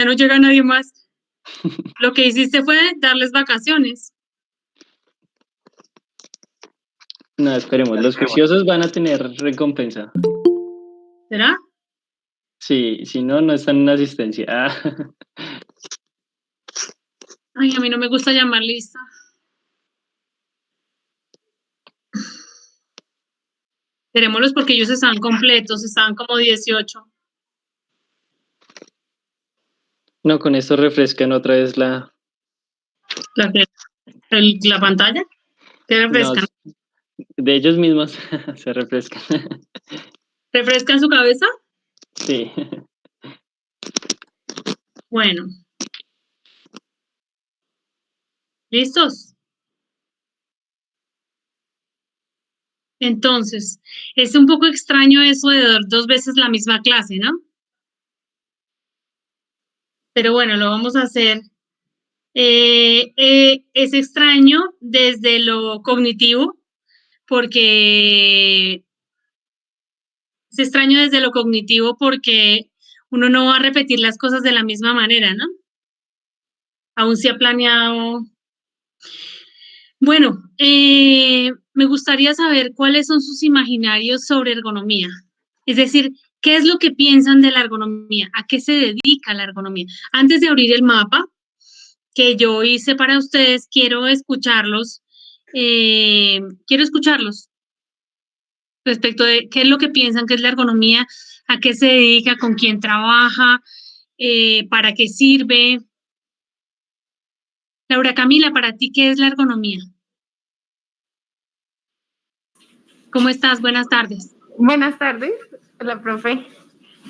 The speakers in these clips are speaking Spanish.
Ya no llega nadie más. Lo que hiciste fue darles vacaciones. No, esperemos, los juiciosos van a tener recompensa. ¿Será? Sí, si no, no están en asistencia. Ay, a mí no me gusta llamar lista. Tenémoslos porque ellos están completos, están como 18. No, con esto refrescan otra vez la... ¿La pantalla? ¿Qué No, refrescan? de ellos mismos se refrescan. ¿Refrescan su cabeza? Sí. Bueno. ¿Listos? Entonces, es un poco extraño eso de dar 2 veces la misma clase, ¿no? Pero bueno, lo vamos a hacer. Es extraño desde lo cognitivo, porque uno no va a repetir las cosas de la misma manera, ¿no? Aún se ha planeado. Bueno, me gustaría saber cuáles son sus imaginarios sobre ergonomía. Es decir, ¿qué es lo que piensan de la ergonomía? ¿A qué se dedica la ergonomía? Antes de abrir el mapa que yo hice para ustedes, quiero escucharlos respecto de qué es lo que piensan que es la ergonomía, a qué se dedica, con quién trabaja, para qué sirve. Laura Camila, para ti, ¿qué es la ergonomía? ¿Cómo estás? Buenas tardes. Buenas tardes. Hola, profe.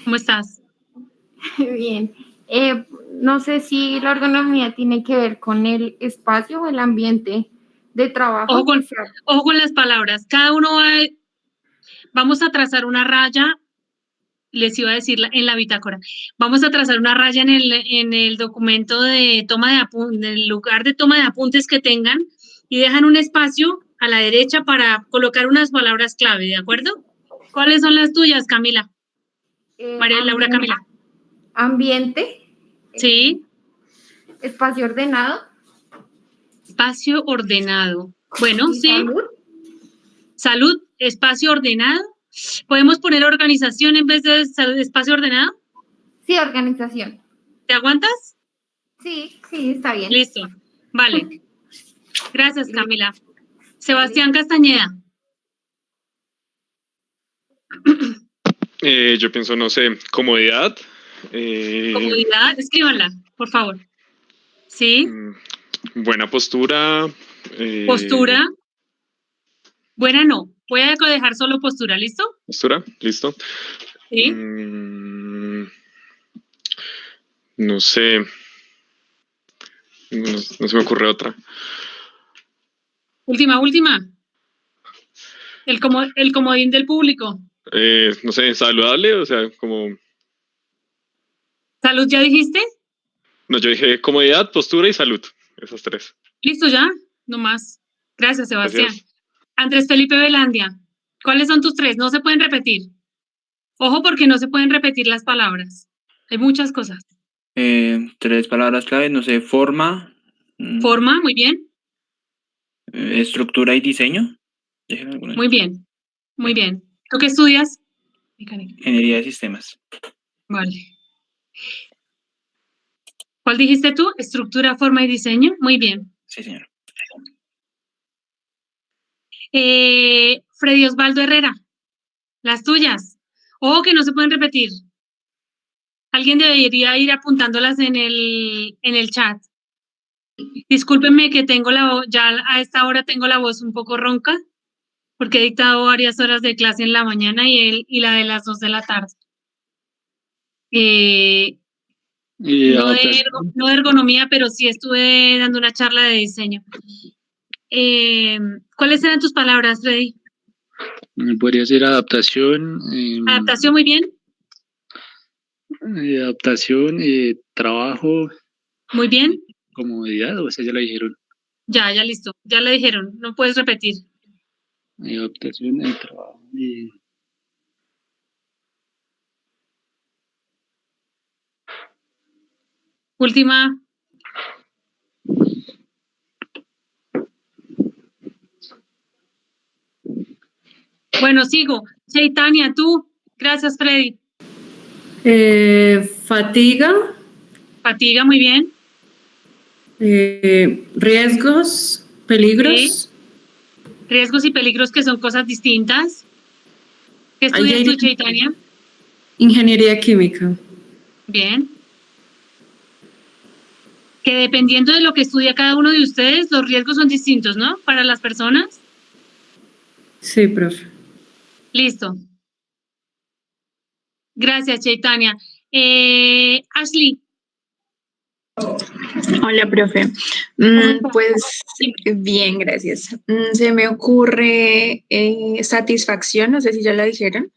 ¿Cómo estás? Bien. No sé si la ergonomía tiene que ver con el espacio o el ambiente de trabajo. Ojo con las palabras. Cada uno vamos a trazar una raya, les iba a decir en la bitácora. Vamos a trazar una raya en el documento de toma de apuntes, en el lugar de toma de apuntes que tengan, y dejan un espacio a la derecha para colocar unas palabras clave, ¿de acuerdo? ¿Cuáles son las tuyas, Camila? Laura Camila. Ambiente. Sí. Espacio ordenado. Espacio ordenado. Bueno, sí. Salud. Salud, espacio ordenado. ¿Podemos poner organización en vez de espacio ordenado? Sí, organización. ¿Te aguantas? Sí, está bien. Listo. Vale. Gracias, Camila. Sebastián Castañeda. Yo pienso, no sé, comodidad. Comodidad, escríbanla, por favor. Sí. Buena postura. Postura. Buena no. Voy a dejar solo postura, ¿listo? Postura, listo. Sí. No sé. No se me ocurre otra. Última. El comodín del público. No sé, saludable, o sea, como... ¿Salud ya dijiste? No, yo dije comodidad, postura y salud. Esas 3. Listo ya, no más. Gracias, Sebastián. Gracias. Andrés Felipe Velandia. ¿Cuáles son tus 3? No se pueden repetir. Ojo porque no se pueden repetir las palabras. Hay muchas cosas. 3 palabras clave, no sé, forma. Forma, muy bien. Estructura y diseño. Muy bien, muy bien. ¿Tú qué estudias? Ingeniería de sistemas. Vale. ¿Cuál dijiste tú? Estructura, forma y diseño. Muy bien. Sí, señor. Freddy Osvaldo Herrera. Las tuyas. Ojo que no se pueden repetir. Alguien debería ir apuntándolas en el chat. Discúlpenme que tengo ya a esta hora tengo la voz un poco ronca, porque he dictado varias horas de clase en la mañana y la de las 2 de la tarde. No de ergonomía, pero sí estuve dando una charla de diseño. ¿Cuáles eran tus palabras, Freddy? Podría ser adaptación. Adaptación, muy bien. Adaptación, trabajo. Muy bien. Comodidad, o sea, ya la dijeron. Ya listo, ya le dijeron, no puedes repetir. Adaptación, trabajo. Última. Bueno, sigo. Chaitanya, tú. Gracias, Freddy. Fatiga, Fatiga, muy bien. riesgos, peligros. Riesgos y peligros, que son cosas distintas. ¿Qué estudias Ahí tú, hay- Chaitanya? Ingeniería química. Bien. Que dependiendo de lo que estudia cada uno de ustedes, los riesgos son distintos, ¿no? Para las personas. Sí, profe. Listo. Gracias, Chaitanya. Ashley. Hola, profe. Pues bien, gracias. Se me ocurre satisfacción, no sé si ya la dijeron.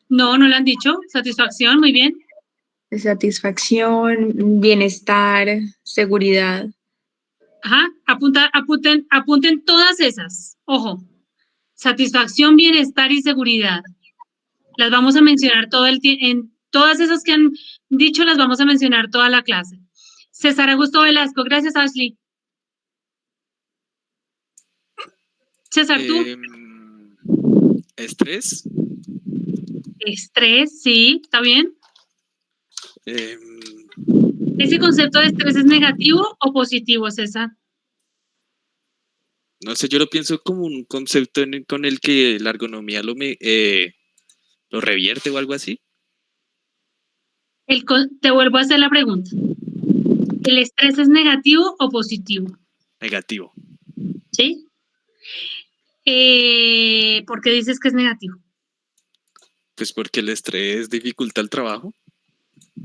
No, no lo han dicho. Satisfacción, muy bien. Satisfacción, bienestar, seguridad. Ajá. Apunten todas esas. Ojo. Satisfacción, bienestar y seguridad. Las vamos a mencionar todo el tiempo. En todas esas que han dicho, las vamos a mencionar toda la clase. César Augusto Velasco. Gracias, Ashley. César, tú. Estrés. Estrés, sí, ¿está bien? em, ¿Ese concepto de estrés es negativo o positivo, César? no sé, yo lo pienso como un concepto con el que la ergonomía lo revierte o algo así. Te vuelvo a hacer la pregunta. ¿El estrés es negativo o positivo? Negativo. ¿Sí? ¿Por qué dices que es negativo? Pues porque el estrés dificulta el trabajo.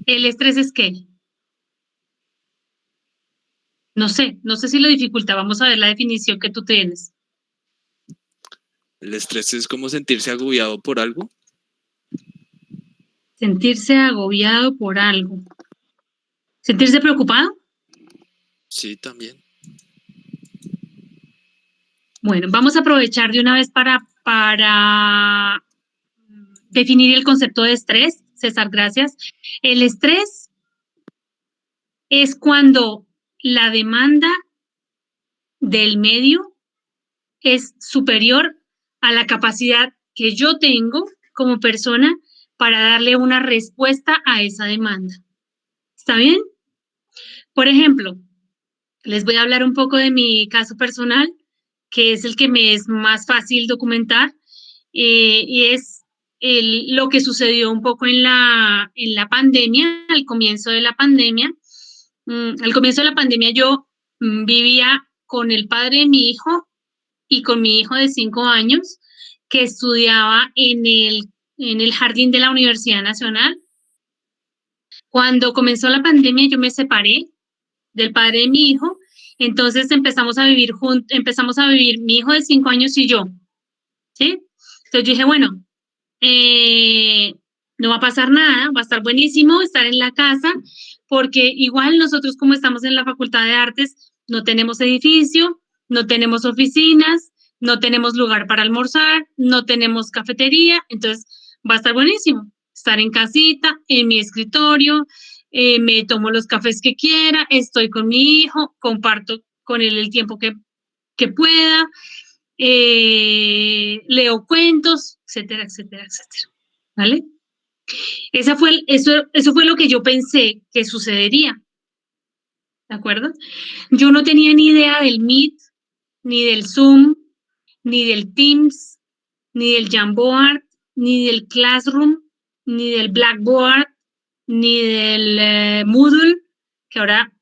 ¿El estrés es qué? No sé si lo dificulta. Vamos a ver la definición que tú tienes. El estrés es como sentirse agobiado por algo. Sentirse agobiado por algo. ¿Sentirse preocupado? Sí, también. Bueno, vamos a aprovechar de una vez para definir el concepto de estrés. César, gracias. El estrés es cuando la demanda del medio es superior a la capacidad que yo tengo como persona para darle una respuesta a esa demanda. ¿Está bien? Por ejemplo, les voy a hablar un poco de mi caso personal, que es el que me es más fácil documentar, y es lo que sucedió un poco en la pandemia, al comienzo de la pandemia. Al comienzo de la pandemia yo vivía con el padre de mi hijo y con mi hijo de 5 años, que estudiaba en el jardín de la Universidad Nacional. Cuando comenzó la pandemia yo me separé del padre de mi hijo, entonces empezamos a vivir mi hijo de 5 años y yo, ¿sí? Entonces yo dije, bueno, no va a pasar nada, va a estar buenísimo estar en la casa, porque igual nosotros como estamos en la Facultad de Artes, no tenemos edificio, no tenemos oficinas, no tenemos lugar para almorzar, no tenemos cafetería, entonces va a estar buenísimo estar en casita, en mi escritorio, me tomo los cafés que quiera, estoy con mi hijo, comparto con él el tiempo que pueda, leo cuentos, etcétera, etcétera, etcétera. ¿Vale? Eso fue lo que yo pensé que sucedería. ¿De acuerdo? Yo no tenía ni idea del Meet, ni del Zoom, ni del Teams, ni del Jamboard, ni del Classroom, ni del Blackboard, ni del Moodle, que ahora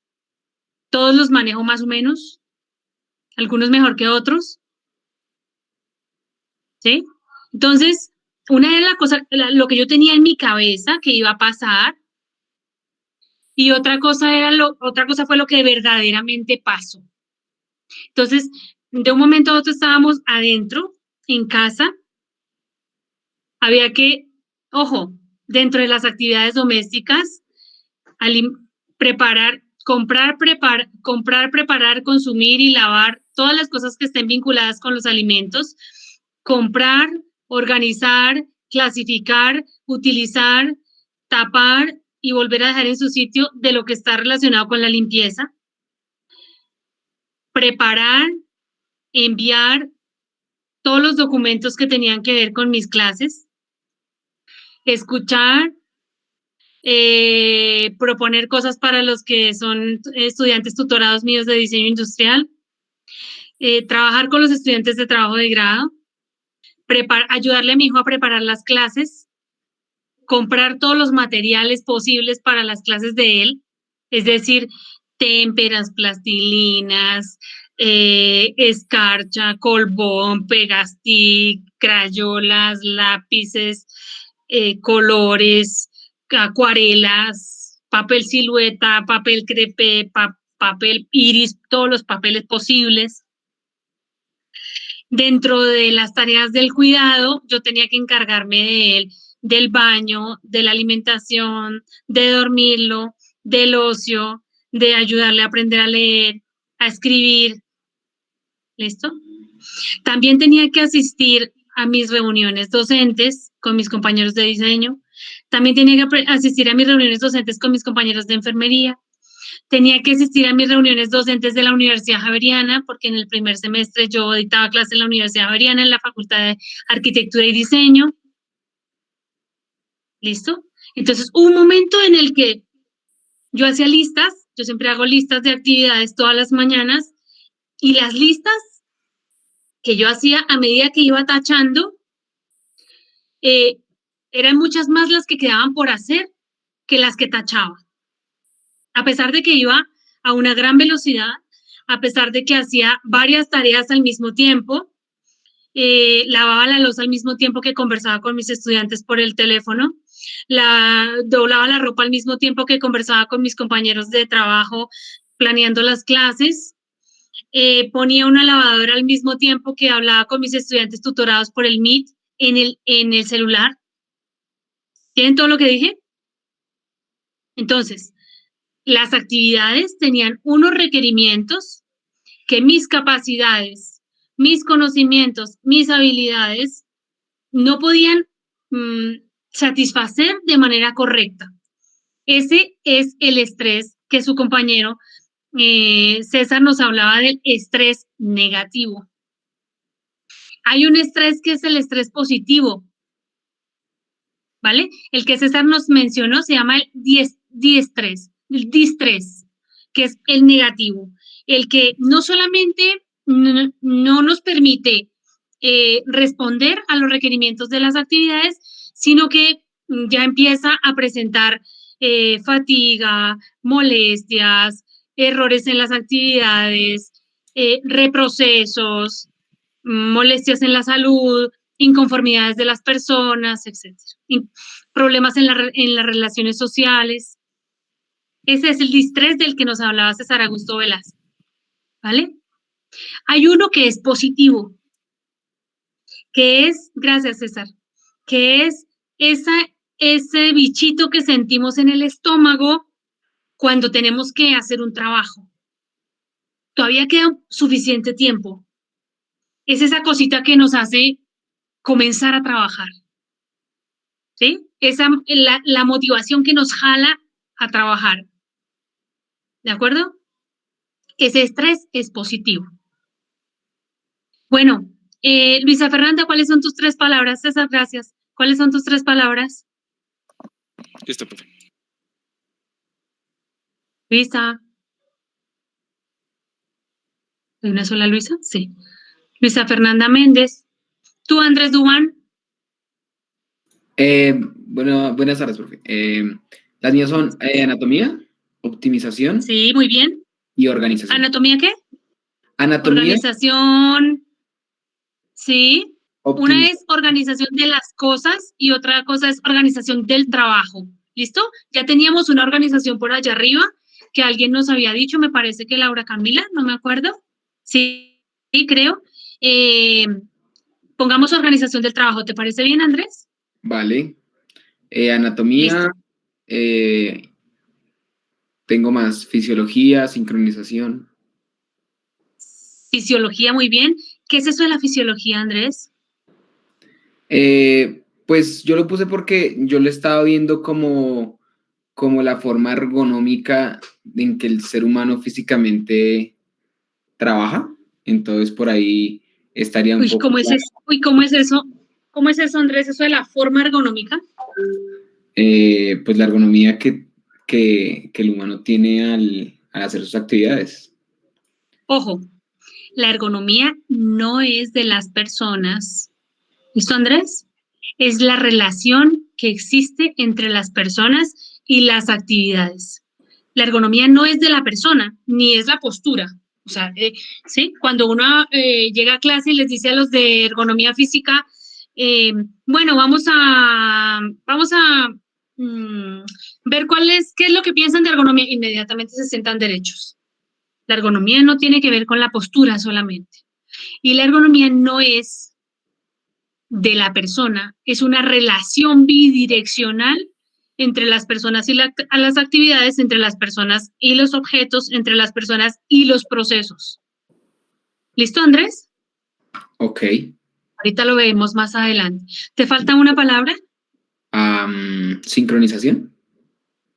todos los manejo más o menos, algunos mejor que otros. ¿Sí? Entonces, una de las cosas, lo que yo tenía en mi cabeza que iba a pasar, y otra cosa fue lo que verdaderamente pasó. Entonces, de un momento a otro estábamos adentro, en casa. Había que, ojo, dentro de las actividades domésticas, comprar, preparar, consumir y lavar todas las cosas que estén vinculadas con los alimentos, comprar, organizar, clasificar, utilizar, tapar, y volver a dejar en su sitio de lo que está relacionado con la limpieza. Preparar, enviar todos los documentos que tenían que ver con mis clases. Escuchar, proponer cosas para los que son estudiantes tutorados míos de diseño industrial. Trabajar con los estudiantes de trabajo de grado. Ayudarle a mi hijo a preparar las clases. Comprar todos los materiales posibles para las clases de él, es decir, témperas, plastilinas, escarcha, colbón, pegastic, crayolas, lápices, colores, acuarelas, papel silueta, papel crepé, papel iris, todos los papeles posibles. Dentro de las tareas del cuidado, yo tenía que encargarme de él, del baño, de la alimentación, de dormirlo, del ocio, de ayudarle a aprender a leer, a escribir. ¿Listo? También tenía que asistir a mis reuniones docentes con mis compañeros de diseño. También tenía que asistir a mis reuniones docentes con mis compañeros de enfermería. Tenía que asistir a mis reuniones docentes de la Universidad Javeriana, porque en el primer semestre yo dictaba clases en la Universidad Javeriana, en la Facultad de Arquitectura y Diseño. ¿Listo? Entonces, hubo un momento en el que yo hacía listas, yo siempre hago listas de actividades todas las mañanas, y las listas que yo hacía a medida que iba tachando, eran muchas más las que quedaban por hacer que las que tachaba. A pesar de que iba a una gran velocidad, a pesar de que hacía varias tareas al mismo tiempo, lavaba la loza al mismo tiempo que conversaba con mis estudiantes por el teléfono, doblaba la ropa al mismo tiempo que conversaba con mis compañeros de trabajo planeando las clases, ponía una lavadora al mismo tiempo que hablaba con mis estudiantes tutorados por el Meet en el celular. ¿Tienen todo lo que dije? Entonces, las actividades tenían unos requerimientos que mis capacidades, mis conocimientos, mis habilidades no podían satisfacer de manera correcta. Ese es el estrés que su compañero César nos hablaba del estrés negativo. Hay un estrés que es el estrés positivo, ¿vale? El que César nos mencionó se llama el distrés, que es el negativo, el que no solamente no nos permite responder a los requerimientos de las actividades, sino que ya empieza a presentar fatiga, molestias, errores en las actividades, reprocesos, molestias en la salud, inconformidades de las personas, etc. Problemas en las relaciones sociales. Ese es el distrés del que nos hablaba César Augusto Velázquez, ¿vale? Hay uno que es positivo, que es, gracias César, que es ese bichito que sentimos en el estómago cuando tenemos que hacer un trabajo. Todavía queda suficiente tiempo. Es esa cosita que nos hace comenzar a trabajar, ¿sí? La motivación que nos jala a trabajar. ¿De acuerdo? Ese estrés es positivo. Bueno, Luisa Fernanda, ¿cuáles son tus 3 palabras? César, gracias. ¿Cuáles son tus 3 palabras? Listo, profe. Luisa. ¿Hay una sola Luisa? Sí. Luisa Fernanda Méndez. ¿Tú, Andrés Dubán? Bueno, buenas tardes, profe. Las mías son anatomía, optimización. Sí, muy bien. Y organización. ¿Anatomía qué? Anatomía. Organización. Sí. Una es organización de las cosas y otra cosa es organización del trabajo. ¿Listo? Ya teníamos una organización por allá arriba que alguien nos había dicho, me parece que Laura Camila, no me acuerdo. Sí, creo. Pongamos organización del trabajo. ¿Te parece bien, Andrés? Vale. Anatomía. Tengo más fisiología, sincronización. Fisiología, muy bien. ¿Qué es eso de la fisiología, Andrés? Pues yo lo puse porque yo lo estaba viendo como como la forma ergonómica en que el ser humano físicamente trabaja. Entonces, por ahí estaría un Uy, poco... ¿cómo es eso? Uy, ¿cómo es eso? ¿Cómo es eso, Andrés? ¿Eso de la forma ergonómica? pues la ergonomía que el humano tiene al hacer sus actividades. Ojo, la ergonomía no es de las personas. ¿Listo, Andrés? Es la relación que existe entre las personas y las actividades. La ergonomía no es de la persona, ni es la postura. O sea, ¿sí? Cuando uno llega a clase y les dice a los de ergonomía física, bueno, vamos a ver qué es lo que piensan de ergonomía, inmediatamente se sientan derechos. La ergonomía no tiene que ver con la postura solamente. Y la ergonomía no es de la persona, es una relación bidireccional entre las personas y las actividades, entre las personas y los objetos, entre las personas y los procesos. ¿Listo, Andrés? Ok. Ahorita lo vemos más adelante. ¿Te falta una palabra? Sincronización.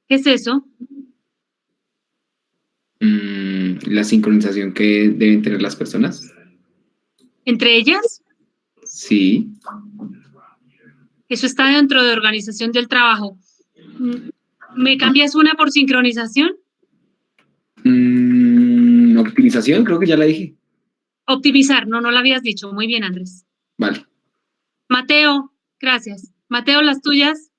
¿Qué es eso? La sincronización que deben tener las personas. ¿Entre ellas? Sí. Eso está dentro de organización del trabajo. ¿Me cambias una por sincronización? Optimización, creo que ya la dije. Optimizar, no la habías dicho. Muy bien, Andrés. Vale. Mateo, gracias. Mateo, las tuyas.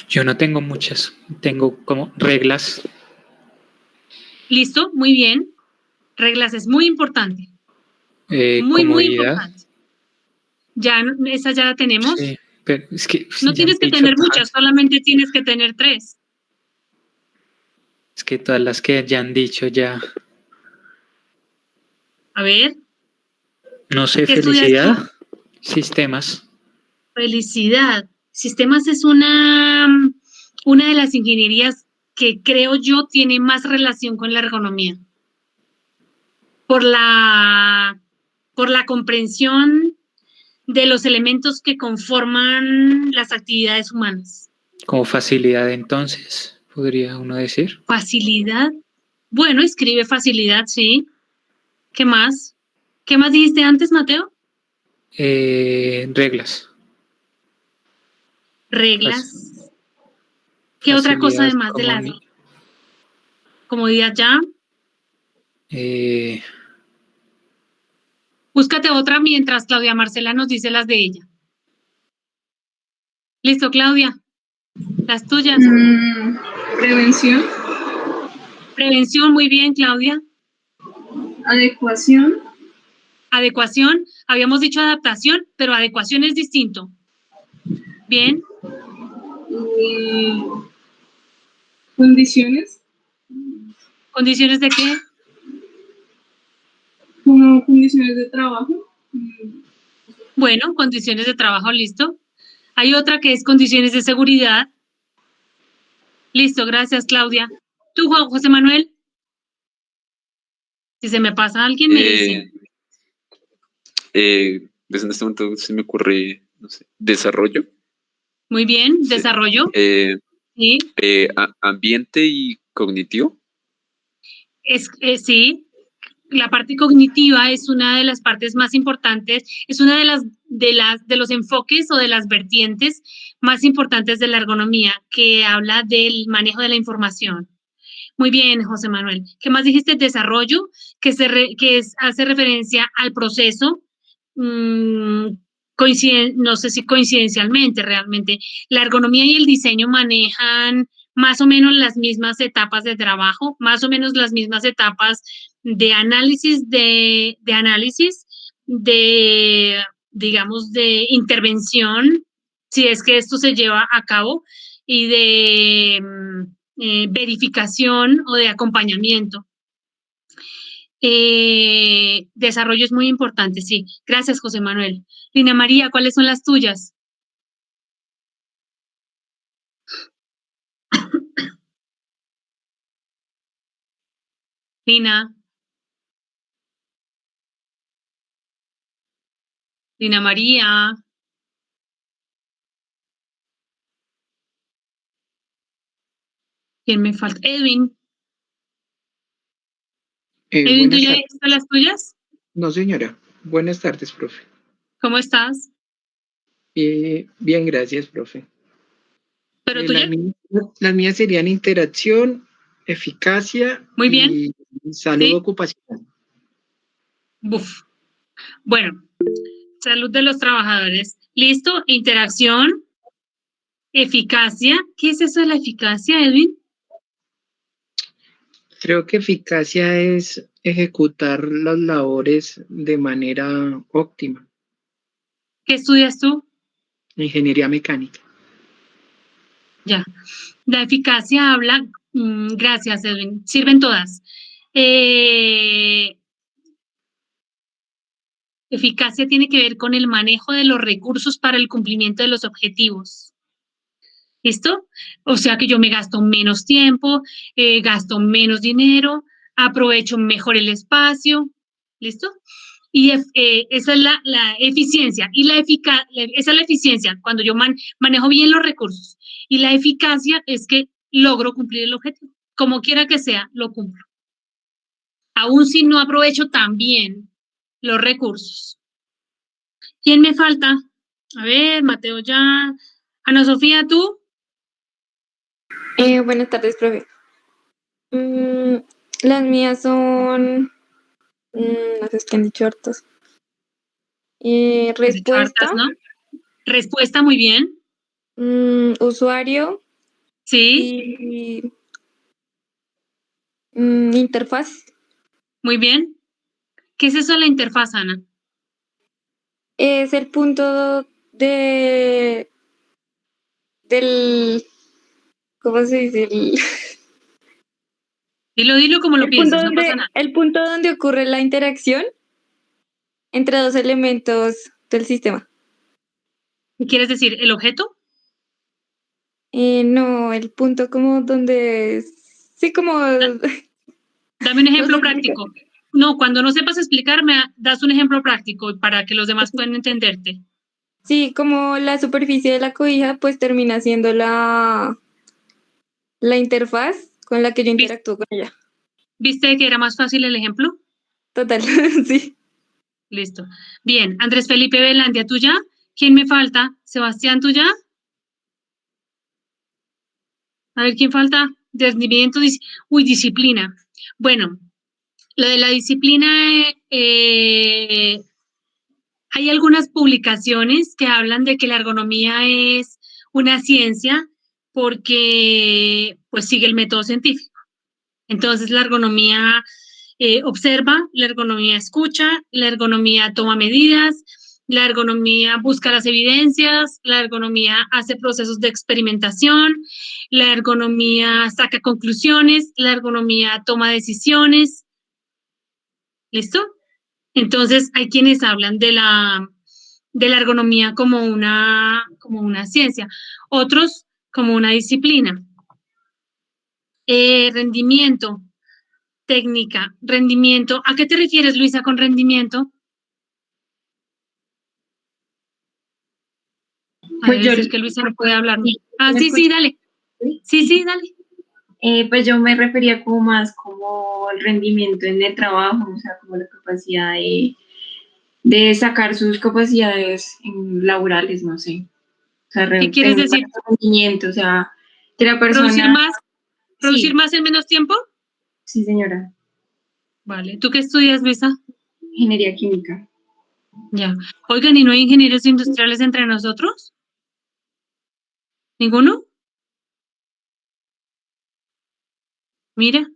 Yo no tengo muchas, tengo como reglas. Listo, muy bien. Reglas es muy importante. Muy Comodidad. importante. Ya, esa ya la tenemos. Sí, pero es que No ya tienes han que dicho tener todas. muchas, solamente tienes que tener 3. Es que todas las que ya han dicho ya. A ver. No sé, ¿Qué estudias tú? felicidad, sistemas. Felicidad. Sistemas es una de las ingenierías que creo yo tiene más relación con la ergonomía. Por la comprensión de los elementos que conforman las actividades humanas. Como facilidad, entonces, podría uno decir. Facilidad. Bueno, escribe facilidad, sí. ¿Qué más? ¿Qué más dijiste antes, Mateo? Reglas. Reglas. ¿Qué otra cosa Facilidad, además de las comodidad ya? Búscate otra mientras Claudia Marcela nos dice las de ella. Listo, Claudia. Las tuyas. Prevención. Prevención, muy bien, Claudia. Adecuación. Adecuación. Habíamos dicho adaptación, pero adecuación es distinto. Bien. Condiciones. ¿Condiciones de qué? Como condiciones de trabajo. Bueno, condiciones de trabajo, listo. Hay otra que es condiciones de seguridad. Listo, gracias, Claudia. ¿Tú, José Manuel? Si se me pasa alguien, me dice. Pues en este momento se me ocurre, no sé, desarrollo. Muy bien, Sí. desarrollo. Sí. Ambiente y cognitivo. Sí, la parte cognitiva es una de las partes más importantes, es una de los enfoques o de las vertientes más importantes de la ergonomía, que habla del manejo de la información. Muy bien, José Manuel. ¿Qué más dijiste? Desarrollo, que hace referencia al proceso, no sé si coincidencialmente realmente. La ergonomía y el diseño manejan más o menos las mismas etapas de trabajo, más o menos las mismas etapas de análisis, digamos, de intervención, si es que esto se lleva a cabo, y de verificación o de acompañamiento. Desarrollo es muy importante, sí. Gracias, José Manuel. Lina María, ¿cuáles son las tuyas? Lina. Lina María. ¿Quién me falta? Edwin. Edwin, ¿tú ya hiciste las tuyas? No, señora. Buenas tardes, profe. ¿Cómo estás? Bien, gracias, profe. ¿Pero tuya? Las mías serían interacción, eficacia Muy bien. y salud ¿Sí? ocupacional. Buf. Bueno, salud de los trabajadores. ¿Listo? Interacción, eficacia. ¿Qué es eso de la eficacia, Edwin? Creo que eficacia es ejecutar las labores de manera óptima. ¿Qué estudias tú? Ingeniería mecánica. Ya. La eficacia habla, gracias, Edwin. Sirven todas. Eficacia tiene que ver con el manejo de los recursos para el cumplimiento de los objetivos. ¿Listo? O sea que yo me gasto menos tiempo, gasto menos dinero, aprovecho mejor el espacio. ¿Listo? Y esa es la eficiencia. Y esa es la eficiencia, cuando yo manejo bien los recursos. Y la eficacia es que logro cumplir el objetivo. Como quiera que sea, lo cumplo. Aún si no aprovecho tan bien los recursos. ¿Quién me falta? A ver, Mateo ya. Ana Sofía, ¿tú? Buenas tardes, profe. Las mías son, no sé, es que han dicho hartos. Respuesta. ¿no? Respuesta, muy bien. Usuario. Sí. Y interfaz. Muy bien. ¿Qué es eso de la interfaz, Ana? Es el punto del, ¿cómo se dice? Dilo como lo piensas, no pasa nada. El punto donde ocurre la interacción entre dos elementos del sistema. ¿Qué quieres decir? ¿El objeto? No, el punto como donde... Sí, como... Dame un ejemplo práctico. No, cuando no sepas explicarme, das un ejemplo práctico para que los demás puedan entenderte. Sí, como la superficie de la cobija, pues termina siendo la interfaz con la que yo interactúo con ella. ¿Viste que era más fácil el ejemplo? Total, sí. Listo. Bien, Andrés Felipe Velandia, ¿tú ya? ¿Quién me falta? Sebastián, ¿tú ya? A ver, ¿quién falta? Desnivelamiento, disciplina. Bueno, lo de la disciplina, hay algunas publicaciones que hablan de que la ergonomía es una ciencia porque pues sigue el método científico. Entonces la ergonomía observa, la ergonomía escucha, la ergonomía toma medidas, la ergonomía busca las evidencias, la ergonomía hace procesos de experimentación, la ergonomía saca conclusiones, la ergonomía toma decisiones. ¿Listo? Entonces, hay quienes hablan de la ergonomía como una ciencia, otros como una disciplina. Rendimiento, técnica, rendimiento. ¿A qué te refieres, Luisa, con rendimiento? Pues yo, es que Luisa no puede hablar. Sí, dale. Sí, dale. Pues yo me refería como más como el rendimiento en el trabajo, o sea, como la capacidad de sacar sus capacidades laborales, no sé. O sea, ¿Qué quieres decir? Rendimiento, o sea, que la persona... ¿Producir más en menos tiempo? Sí, señora. Vale. ¿Tú qué estudias, Luisa? Ingeniería química. Ya. Oigan, ¿y no hay ingenieros industriales entre nosotros? ¿Ninguno? Mira,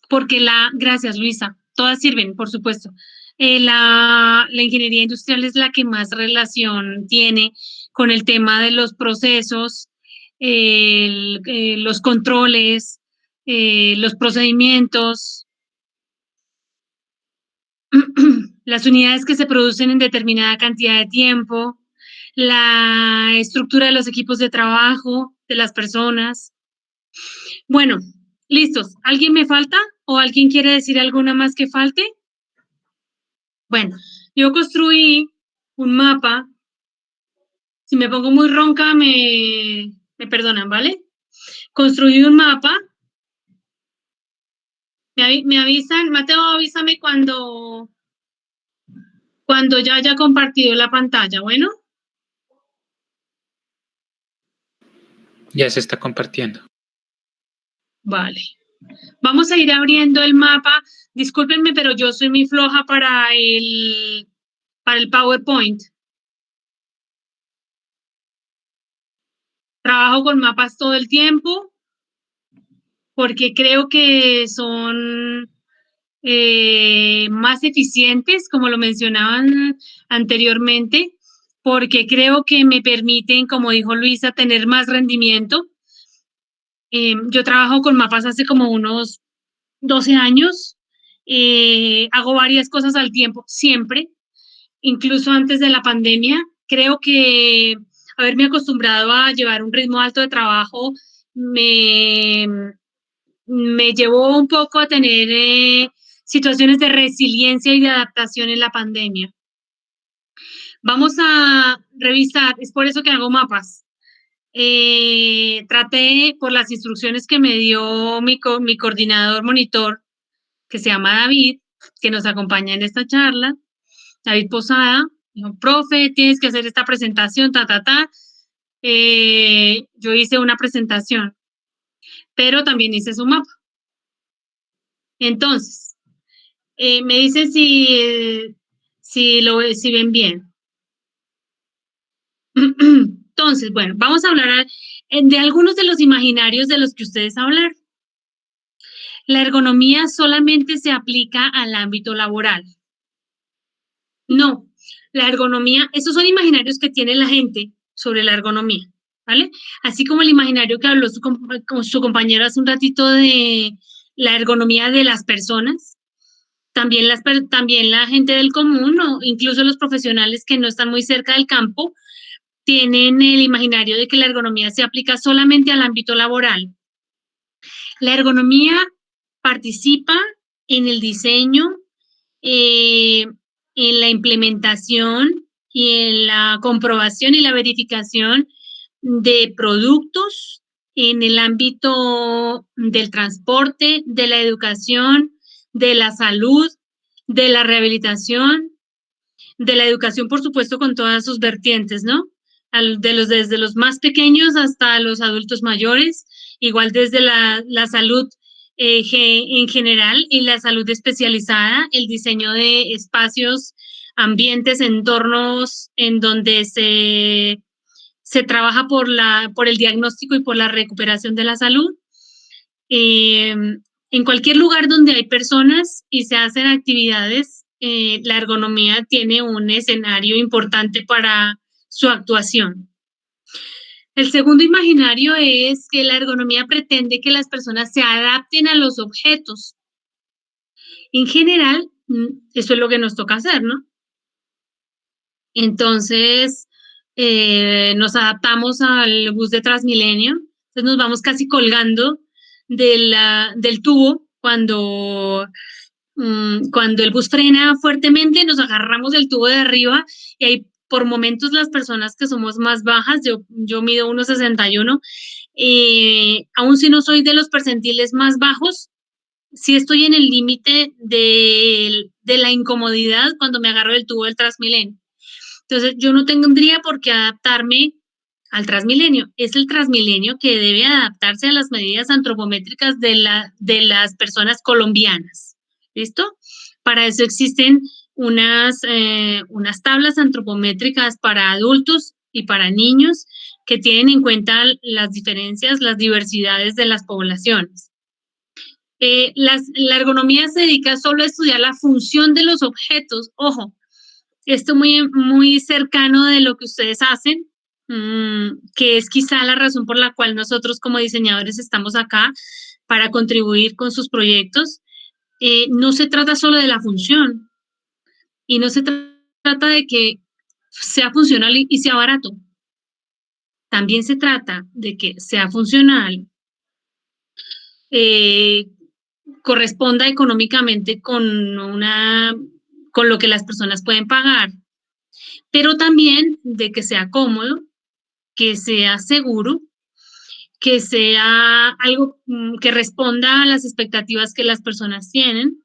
porque gracias, Luisa, todas sirven, por supuesto. La ingeniería industrial es la que más relación tiene con el tema de los procesos, los controles, los procedimientos, las unidades que se producen en determinada cantidad de tiempo, la estructura de los equipos de trabajo, de las personas. Bueno, listos. ¿Alguien me falta o alguien quiere decir alguna más que falte? Bueno, yo construí un mapa. Si me pongo muy ronca, me perdonan, ¿vale? Construí un mapa Me avisan, Mateo, avísame cuando ya haya compartido la pantalla, ¿bueno? Ya se está compartiendo. Vale. Vamos a ir abriendo el mapa. Discúlpenme, pero yo soy muy floja para el PowerPoint. Trabajo con mapas todo el tiempo porque creo que son más eficientes, como lo mencionaban anteriormente, porque creo que me permiten, como dijo Luisa, tener más rendimiento. Yo trabajo con mapas hace como unos 12 años. Hago varias cosas al tiempo, siempre, incluso antes de la pandemia. Creo que haberme acostumbrado a llevar un ritmo alto de trabajo me llevó un poco a tener situaciones de resiliencia y de adaptación en la pandemia. Vamos a revisar, es por eso que hago mapas. Traté por las instrucciones que me dio mi coordinador monitor, que se llama David, que nos acompaña en esta charla, David Posada, dijo, profe, tienes que hacer esta presentación, yo hice una presentación, pero también hice su mapa. Entonces, me dicen si ven bien. Entonces, bueno, vamos a hablar de algunos de los imaginarios de los que ustedes hablaron. La ergonomía solamente se aplica al ámbito laboral. No, la ergonomía, esos son imaginarios que tiene la gente sobre la ergonomía, ¿vale? Así como el imaginario que habló su compañero hace un ratito de la ergonomía de las personas, también la gente del común o incluso los profesionales que no están muy cerca del campo tienen el imaginario de que la ergonomía se aplica solamente al ámbito laboral. La ergonomía participa en el diseño, en la implementación y en la comprobación y la verificación de productos en el ámbito del transporte, de la educación, de la salud, de la rehabilitación, de la educación, por supuesto, con todas sus vertientes, ¿no? Desde los más pequeños hasta los adultos mayores, igual desde la salud en general y la salud especializada, el diseño de espacios, ambientes, entornos en donde se trabaja por el diagnóstico y por la recuperación de la salud. En cualquier lugar donde hay personas y se hacen actividades, la ergonomía tiene un escenario importante para su actuación. El segundo imaginario es que la ergonomía pretende que las personas se adapten a los objetos. En general, eso es lo que nos toca hacer, ¿no? Entonces, nos adaptamos al bus de Transmilenio, entonces nos vamos casi colgando del tubo cuando el bus frena fuertemente, nos agarramos del tubo de arriba y ahí por momentos las personas que somos más bajas, yo mido 1,61, aún si no soy de los percentiles más bajos, sí estoy en el límite de la incomodidad cuando me agarro del tubo del Transmilenio. Entonces, yo no tendría por qué adaptarme al Transmilenio. Es el Transmilenio que debe adaptarse a las medidas antropométricas de las personas colombianas. ¿Listo? Para eso existen unas tablas antropométricas para adultos y para niños que tienen en cuenta las diferencias, las diversidades de las poblaciones. La ergonomía se dedica solo a estudiar la función de los objetos. Ojo, esto muy, muy cercano de lo que ustedes hacen, que es quizá la razón por la cual nosotros como diseñadores estamos acá para contribuir con sus proyectos. No se trata solo de la función y no se trata de que sea funcional y sea barato. También se trata de que sea funcional, corresponda económicamente con lo que las personas pueden pagar, pero también de que sea cómodo, que sea seguro, que sea algo que responda a las expectativas que las personas tienen,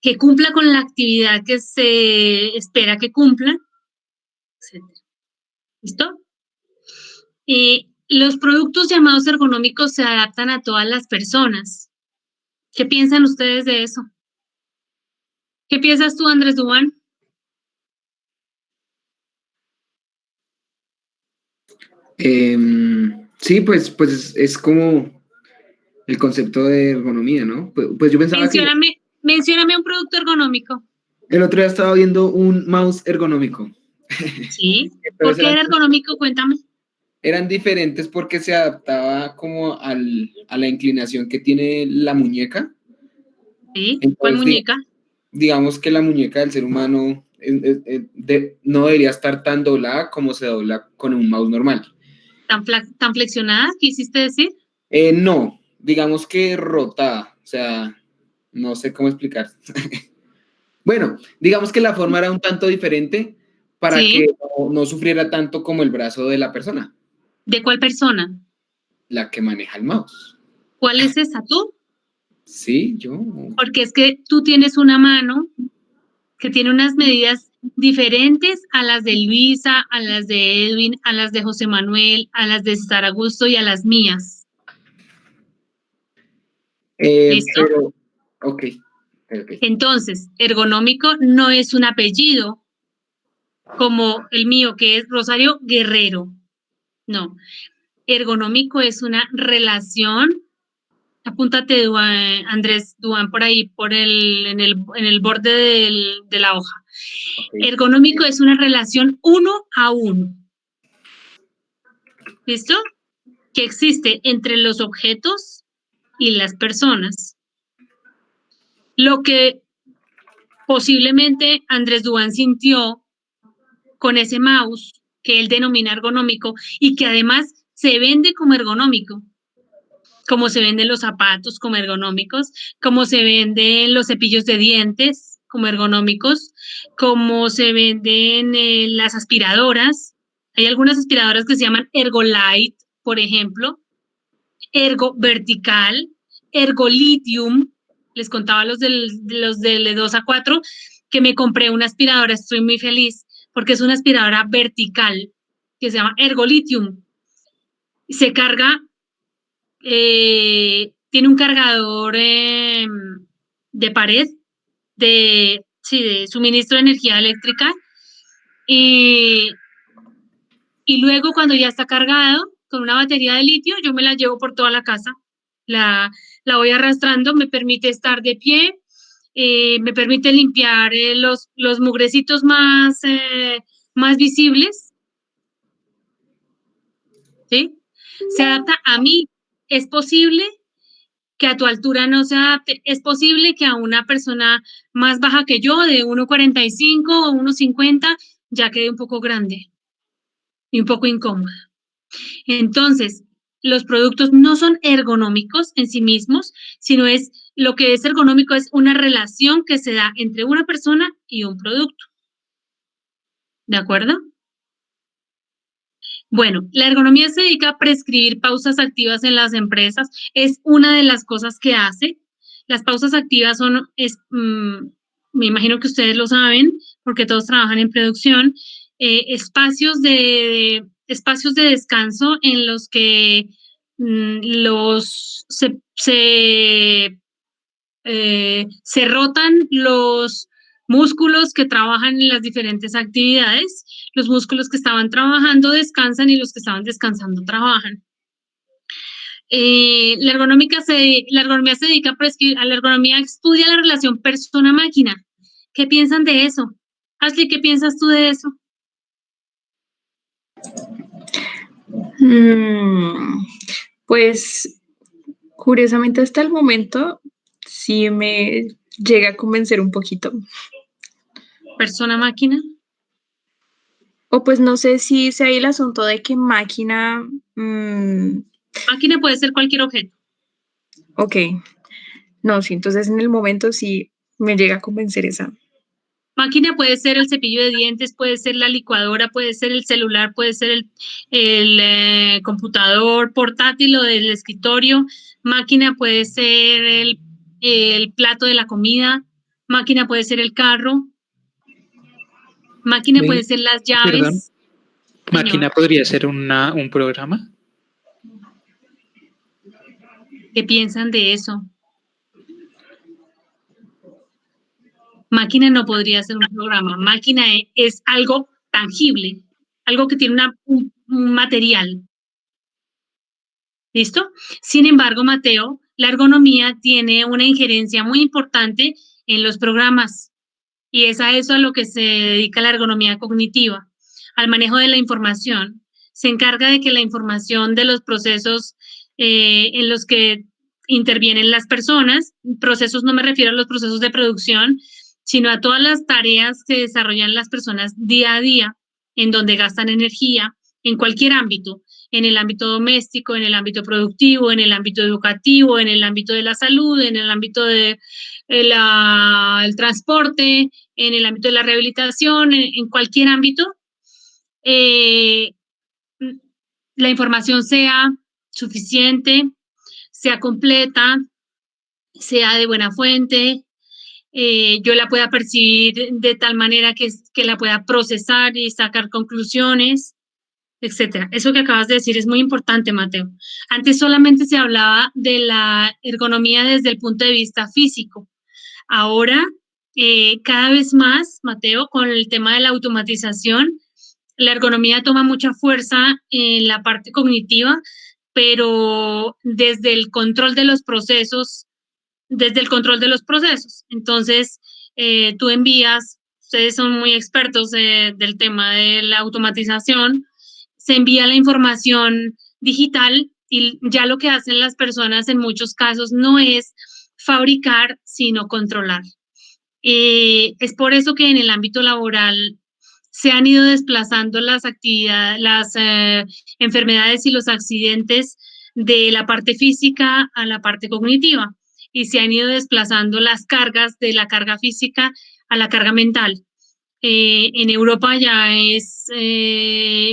que cumpla con la actividad que se espera que cumpla, etc. ¿Listo? Los productos llamados ergonómicos se adaptan a todas las personas. ¿Qué piensan ustedes de eso? ¿Qué piensas tú, Andrés Duván? Sí, pues es como el concepto de ergonomía, ¿no? Pues yo pensaba Mencióname un producto ergonómico. el otro día estaba viendo un mouse ergonómico. Sí. ¿Por qué era ergonómico? Cuéntame. Eran diferentes porque se adaptaba como a la inclinación que tiene la muñeca. Sí. ¿Cuál muñeca? Digamos que la muñeca del ser humano no debería estar tan doblada como se dobla con un mouse normal. ¿Tan flexionada? ¿Quisiste decir? No, digamos que rotada, o sea, no sé cómo explicar. Bueno, digamos que la forma era un tanto diferente para que no sufriera tanto como el brazo de la persona. ¿De cuál persona? La que maneja el mouse. ¿Cuál es esa? ¿Tú? Sí, yo. Porque es que tú tienes una mano que tiene unas medidas diferentes a las de Luisa, a las de Edwin, a las de José Manuel, a las de César Augusto y a las mías. ¿Listo? Pero, ok. Entonces, ergonómico no es un apellido como el mío, que es Rosario Guerrero. No. Ergonómico es una relación. Apúntate, Andrés Duván, por ahí, en el borde de la hoja. Okay. Ergonómico es una relación 1 a 1. ¿Listo? Que existe entre los objetos y las personas. Lo que posiblemente Andrés Duván sintió con ese mouse que él denomina ergonómico y que además se vende como ergonómico. Como se venden los zapatos como ergonómicos, como se venden los cepillos de dientes como ergonómicos, como se venden las aspiradoras. Hay algunas aspiradoras que se llaman Ergolite, por ejemplo, Ergo Vertical, Ergolithium. Les contaba los del 2 a 4 que me compré una aspiradora, estoy muy feliz, porque es una aspiradora vertical que se llama Ergolithium. Se carga tiene un cargador de pared, de suministro de energía eléctrica, y luego cuando ya está cargado con una batería de litio, yo me la llevo por toda la casa, la voy arrastrando, me permite estar de pie, me permite limpiar los mugrecitos más visibles, ¿sí? Se adapta a mí. Es posible que a tu altura no se adapte, es posible que a una persona más baja que yo, de 1,45 o 1,50, ya quede un poco grande y un poco incómoda. Entonces, los productos no son ergonómicos en sí mismos, sino lo que es ergonómico es una relación que se da entre una persona y un producto. ¿De acuerdo? Bueno, la ergonomía se dedica a prescribir pausas activas en las empresas. Es una de las cosas que hace. Las pausas activas son, me imagino que ustedes lo saben, porque todos trabajan en producción, espacios de descanso en los que se rotan los músculos que trabajan en las diferentes actividades. Los músculos que estaban trabajando descansan y los que estaban descansando trabajan. La ergonomía se dedica a la ergonomía, estudia la relación persona-máquina. ¿Qué piensan de eso? Ashley, ¿qué piensas tú de eso? Pues, curiosamente, hasta el momento sí me llega a convencer un poquito. ¿Persona-máquina? O pues no sé si hay el asunto de que máquina... Máquina puede ser cualquier objeto. Ok. No, sí, entonces en el momento sí me llega a convencer esa. Máquina puede ser el cepillo de dientes, puede ser la licuadora, puede ser el celular, puede ser el computador portátil o del escritorio. Máquina puede ser el plato de la comida. Máquina puede ser el carro. Máquina puede ser las llaves. Perdón. ¿Máquina podría ser un programa? ¿Qué piensan de eso? Máquina no podría ser un programa. Máquina es algo tangible, algo que tiene un material. ¿Listo? Sin embargo, Mateo, la ergonomía tiene una injerencia muy importante en los programas y es a eso a lo que se dedica la ergonomía cognitiva, al manejo de la información. Se encarga de que la información de los procesos en los que intervienen las personas, procesos no me refiero a los procesos de producción, sino a todas las tareas que desarrollan las personas día a día, en donde gastan energía, en cualquier ámbito, en el ámbito doméstico, en el ámbito productivo, en el ámbito educativo, en el ámbito de la salud, en el ámbito de el transporte, en el ámbito de la rehabilitación, en cualquier ámbito, la información sea suficiente, sea completa, sea de buena fuente, yo la pueda percibir de tal manera que la pueda procesar y sacar conclusiones, etcétera. Eso que acabas de decir es muy importante, Mateo. Antes solamente se hablaba de la ergonomía desde el punto de vista físico. Ahora, cada vez más, Mateo, con el tema de la automatización, la ergonomía toma mucha fuerza en la parte cognitiva, pero desde el control de los procesos, Entonces, tú envías, ustedes son muy expertos del tema de la automatización, se envía la información digital y ya lo que hacen las personas en muchos casos no es fabricar, sino controlar. Es por eso que en el ámbito laboral se han ido desplazando las actividades, las enfermedades y los accidentes de la parte física a la parte cognitiva y se han ido desplazando las cargas de la carga física a la carga mental. En Europa ya es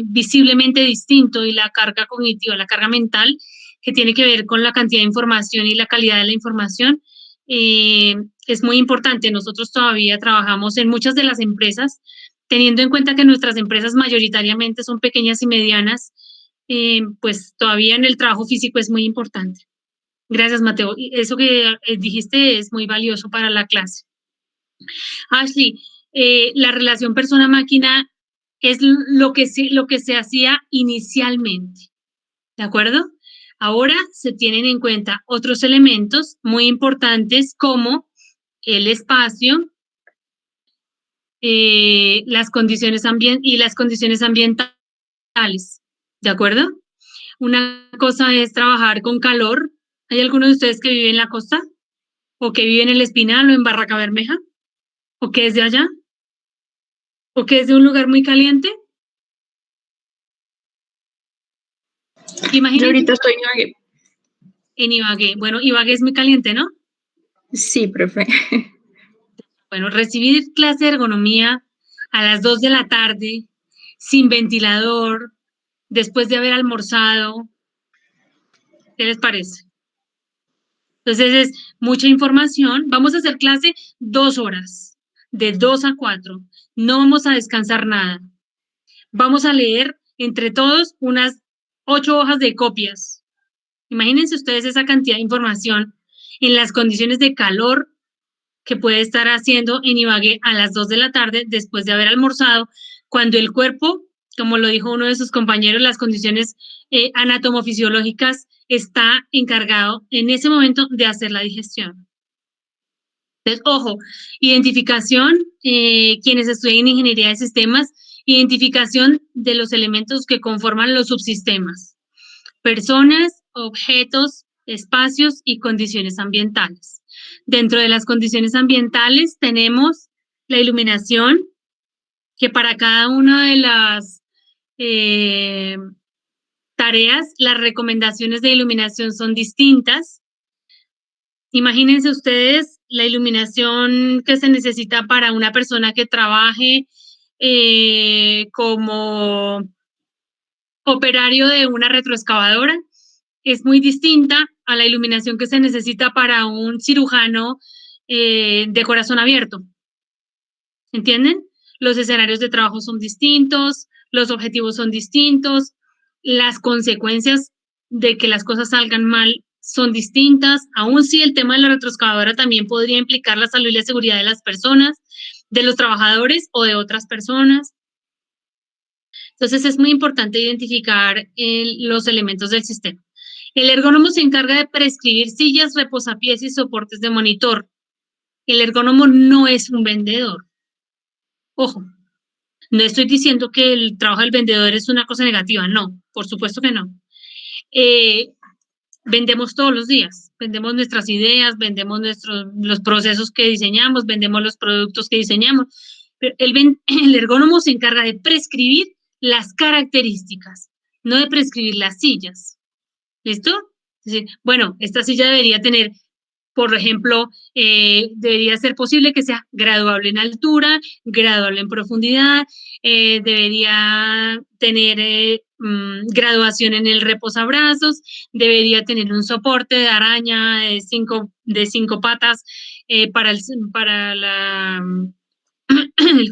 visiblemente distinto y la carga cognitiva, la carga mental, que tiene que ver con la cantidad de información y la calidad de la información, es muy importante. Nosotros todavía trabajamos en muchas de las empresas, teniendo en cuenta que nuestras empresas mayoritariamente son pequeñas y medianas, pues todavía en el trabajo físico es muy importante. Gracias, Mateo. Eso que dijiste es muy valioso para la clase. Ashley, la relación persona-máquina es lo que se hacía inicialmente, ¿de acuerdo? Ahora se tienen en cuenta otros elementos muy importantes como el espacio, las condiciones ambientales, ¿de acuerdo? Una cosa es trabajar con calor. ¿Hay alguno de ustedes que vive en la costa? ¿O que vive en el Espinal o en Barranca Bermeja? ¿O que es de allá? ¿O que es de un lugar muy caliente? Imagínense. Yo ahorita estoy en Ibagué. En Ibagué. Bueno, Ibagué es muy caliente, ¿no? Sí, profe. Bueno, recibir clase de ergonomía a las 2 de la tarde, sin ventilador, después de haber almorzado, ¿qué les parece? Entonces es mucha información. Vamos a hacer clase 2 horas, de 2 a 4. No vamos a descansar nada. Vamos a leer entre todos unas 8 hojas de copias. Imagínense ustedes esa cantidad de información en las condiciones de calor que puede estar haciendo en Ibagué a las 2 de la tarde después de haber almorzado, cuando el cuerpo, como lo dijo uno de sus compañeros, las condiciones anatomofisiológicas está encargado en ese momento de hacer la digestión. Entonces, ojo, identificación, quienes estudian ingeniería de sistemas, identificación de los elementos que conforman los subsistemas, personas, objetos, espacios y condiciones ambientales. Dentro de las condiciones ambientales tenemos la iluminación, que para cada una de las tareas, las recomendaciones de iluminación son distintas. Imagínense ustedes la iluminación que se necesita para una persona que trabaje como operario de una retroexcavadora es muy distinta a la iluminación que se necesita para un cirujano de corazón abierto. ¿Entienden? Los escenarios de trabajo son distintos, los objetivos son distintos, las consecuencias de que las cosas salgan mal son distintas, aun si el tema de la retroexcavadora también podría implicar la salud y la seguridad de las personas, de los trabajadores o de otras personas. Entonces es muy importante identificar los elementos del sistema. El ergónomo se encarga de prescribir sillas, reposapiés y soportes de monitor. El ergónomo no es un vendedor. Ojo, no estoy diciendo que el trabajo del vendedor es una cosa negativa, no, por supuesto que no. Vendemos todos los días, vendemos nuestras ideas, vendemos los procesos que diseñamos, vendemos los productos que diseñamos, pero el ergónomo se encarga de prescribir las características, no de prescribir las sillas. ¿Listo? Es decir, bueno, esta silla debería tener, por ejemplo, debería ser posible que sea graduable en altura, graduable en profundidad, debería tener graduación en el reposabrazos, debería tener un soporte de araña de cinco patas para el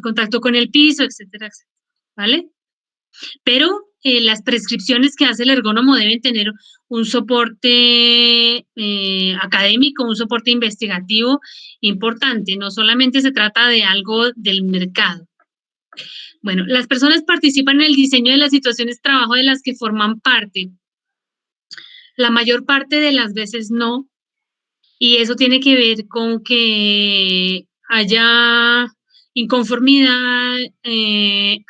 contacto con el piso, etcétera, etcétera, ¿vale? Pero las prescripciones que hace el ergónomo deben tener un soporte académico, un soporte investigativo importante. No solamente se trata de algo del mercado. Bueno, las personas participan en el diseño de las situaciones de trabajo de las que forman parte. La mayor parte de las veces no. Y eso tiene que ver con que haya inconformidad,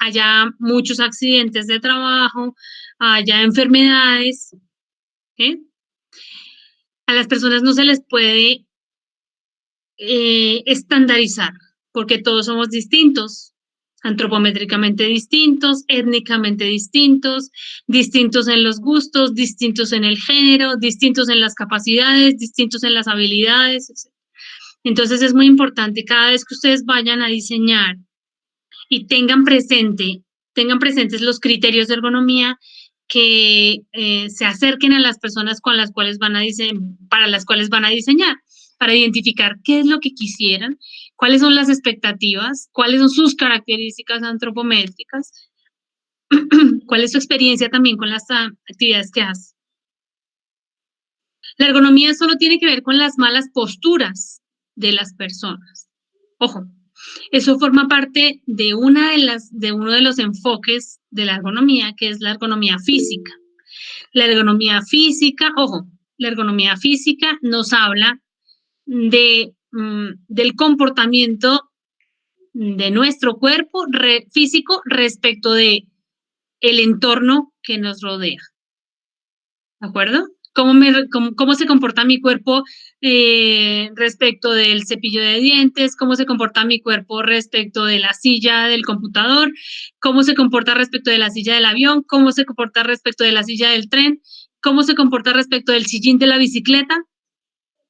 haya muchos accidentes de trabajo, haya enfermedades. A las personas no se les puede estandarizar, porque todos somos distintos, antropométricamente distintos, étnicamente distintos, distintos en los gustos, distintos en el género, distintos en las capacidades, distintos en las habilidades, etc. Entonces es muy importante cada vez que ustedes vayan a diseñar y tengan presentes los criterios de ergonomía que se acerquen a las personas con las cuales para las cuales van a diseñar, para identificar qué es lo que quisieran, cuáles son las expectativas, cuáles son sus características antropométricas, cuál es su experiencia también con las actividades que hace. La ergonomía solo tiene que ver con las malas posturas de las personas. Ojo, eso forma parte de uno de los enfoques de la ergonomía, que es la ergonomía física. La ergonomía física, ojo, la ergonomía física nos habla del comportamiento de nuestro cuerpo físico respecto de el entorno que nos rodea. ¿De acuerdo? ¿Cómo se comporta mi cuerpo respecto del cepillo de dientes? ¿Cómo se comporta mi cuerpo respecto de la silla del computador? ¿Cómo se comporta respecto de la silla del avión? ¿Cómo se comporta respecto de la silla del tren? ¿Cómo se comporta respecto del sillín de la bicicleta?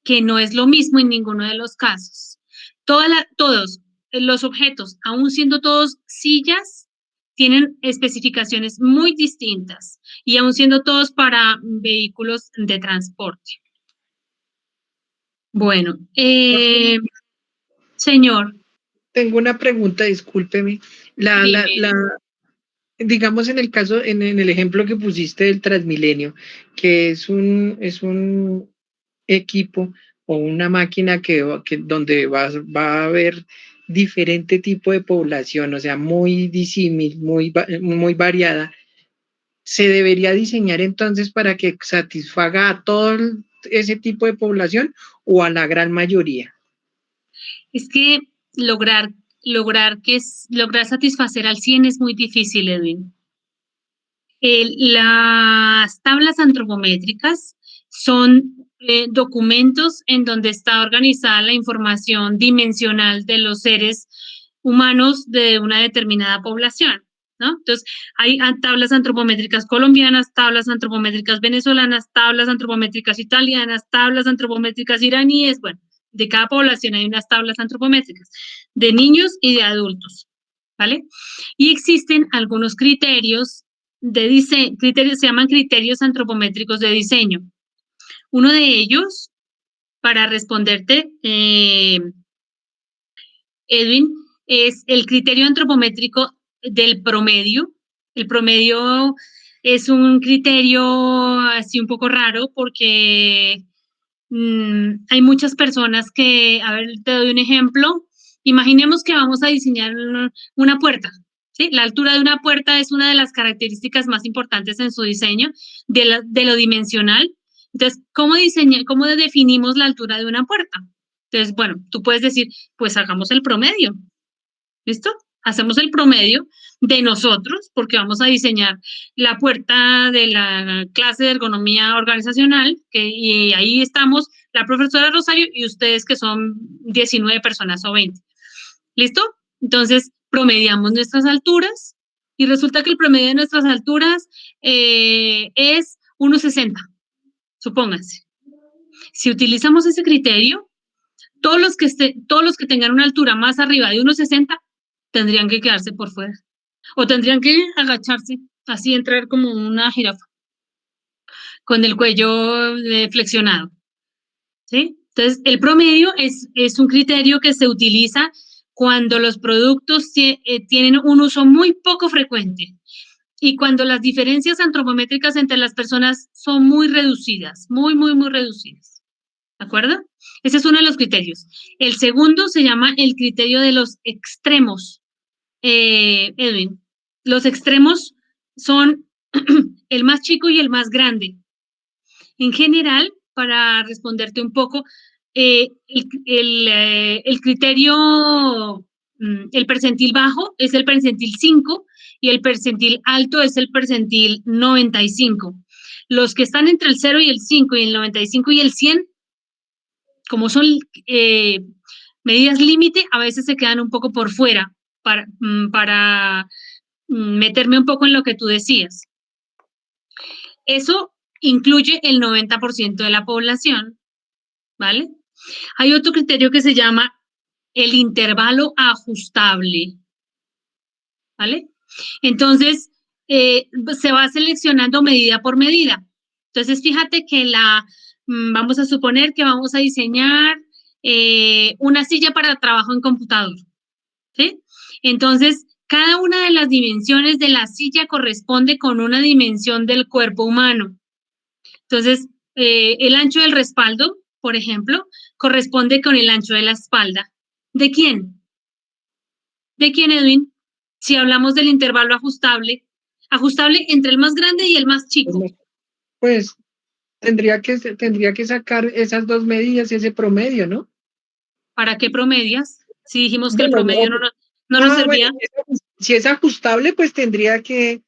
Que no es lo mismo en ninguno de los casos. Todos los objetos, aun siendo todos sillas, tienen especificaciones muy distintas y aun siendo todos para vehículos de transporte. Bueno, señor. Tengo una pregunta, discúlpeme. Digamos en el caso, en el ejemplo que pusiste del Transmilenio, que es un equipo o una máquina donde va a haber diferente tipo de población, o sea, muy disímil, muy variada. ¿Se debería diseñar entonces para que satisfaga a todo ese tipo de población o a la gran mayoría? Es que lograr satisfacer al 100 es muy difícil, Edwin. Las tablas antropométricas son documentos en donde está organizada la información dimensional de los seres humanos de una determinada población, ¿no? Entonces, hay tablas antropométricas colombianas, tablas antropométricas venezolanas, tablas antropométricas italianas, tablas antropométricas iraníes, bueno, de cada población hay unas tablas antropométricas de niños y de adultos, ¿vale? Y existen algunos criterios de diseño, se llaman criterios antropométricos de diseño. Uno de ellos, para responderte, Edwin, es el criterio antropométrico del promedio. El promedio es un criterio así un poco raro porque hay muchas personas que, a ver, te doy un ejemplo. Imaginemos que vamos a diseñar una puerta, ¿sí? La altura de una puerta es una de las características más importantes en su diseño, de lo dimensional. Entonces, ¿cómo definimos la altura de una puerta? Entonces, bueno, tú puedes decir, pues hagamos el promedio, ¿listo? Hacemos el promedio de nosotros, porque vamos a diseñar la puerta de la clase de ergonomía organizacional, y ahí estamos la profesora Rosario y ustedes que son 19 personas o 20. ¿Listo? Entonces, promediamos nuestras alturas y resulta que el promedio de nuestras alturas es 1,60, supónganse. Si utilizamos ese criterio, todos los que tengan una altura más arriba de 1,60 tendrían que quedarse por fuera. O tendrían que agacharse, así entrar como una jirafa, con el cuello flexionado. ¿Sí? Entonces, el promedio es un criterio que se utiliza cuando los productos tienen un uso muy poco frecuente y cuando las diferencias antropométricas entre las personas son muy reducidas, muy, muy, muy reducidas. ¿De acuerdo? Ese es uno de los criterios. El segundo se llama el criterio de los extremos. Edwin, los extremos son el más chico y el más grande. En general, para responderte un poco, el criterio, el percentil bajo es el percentil 5 y el percentil alto es el percentil 95. Los que están entre el 0 y el 5 y el 95 y el 100, como son medidas límite, a veces se quedan un poco por fuera para meterme un poco en lo que tú decías. Eso incluye el 90% de la población, ¿vale? Hay otro criterio que se llama el intervalo ajustable, ¿vale? Entonces, se va seleccionando medida por medida. Entonces, fíjate que vamos a suponer que vamos a diseñar una silla para trabajo en computador, ¿sí? Entonces, cada una de las dimensiones de la silla corresponde con una dimensión del cuerpo humano. Entonces, el ancho del respaldo, por ejemplo, corresponde con el ancho de la espalda. ¿De quién? ¿De quién, Edwin? Si hablamos del intervalo ajustable entre el más grande y el más chico. Pues tendría que sacar esas dos medidas y ese promedio, ¿no? ¿Para qué promedias? Si dijimos que el promedio no nos servía. Bueno, si es ajustable, pues tendría que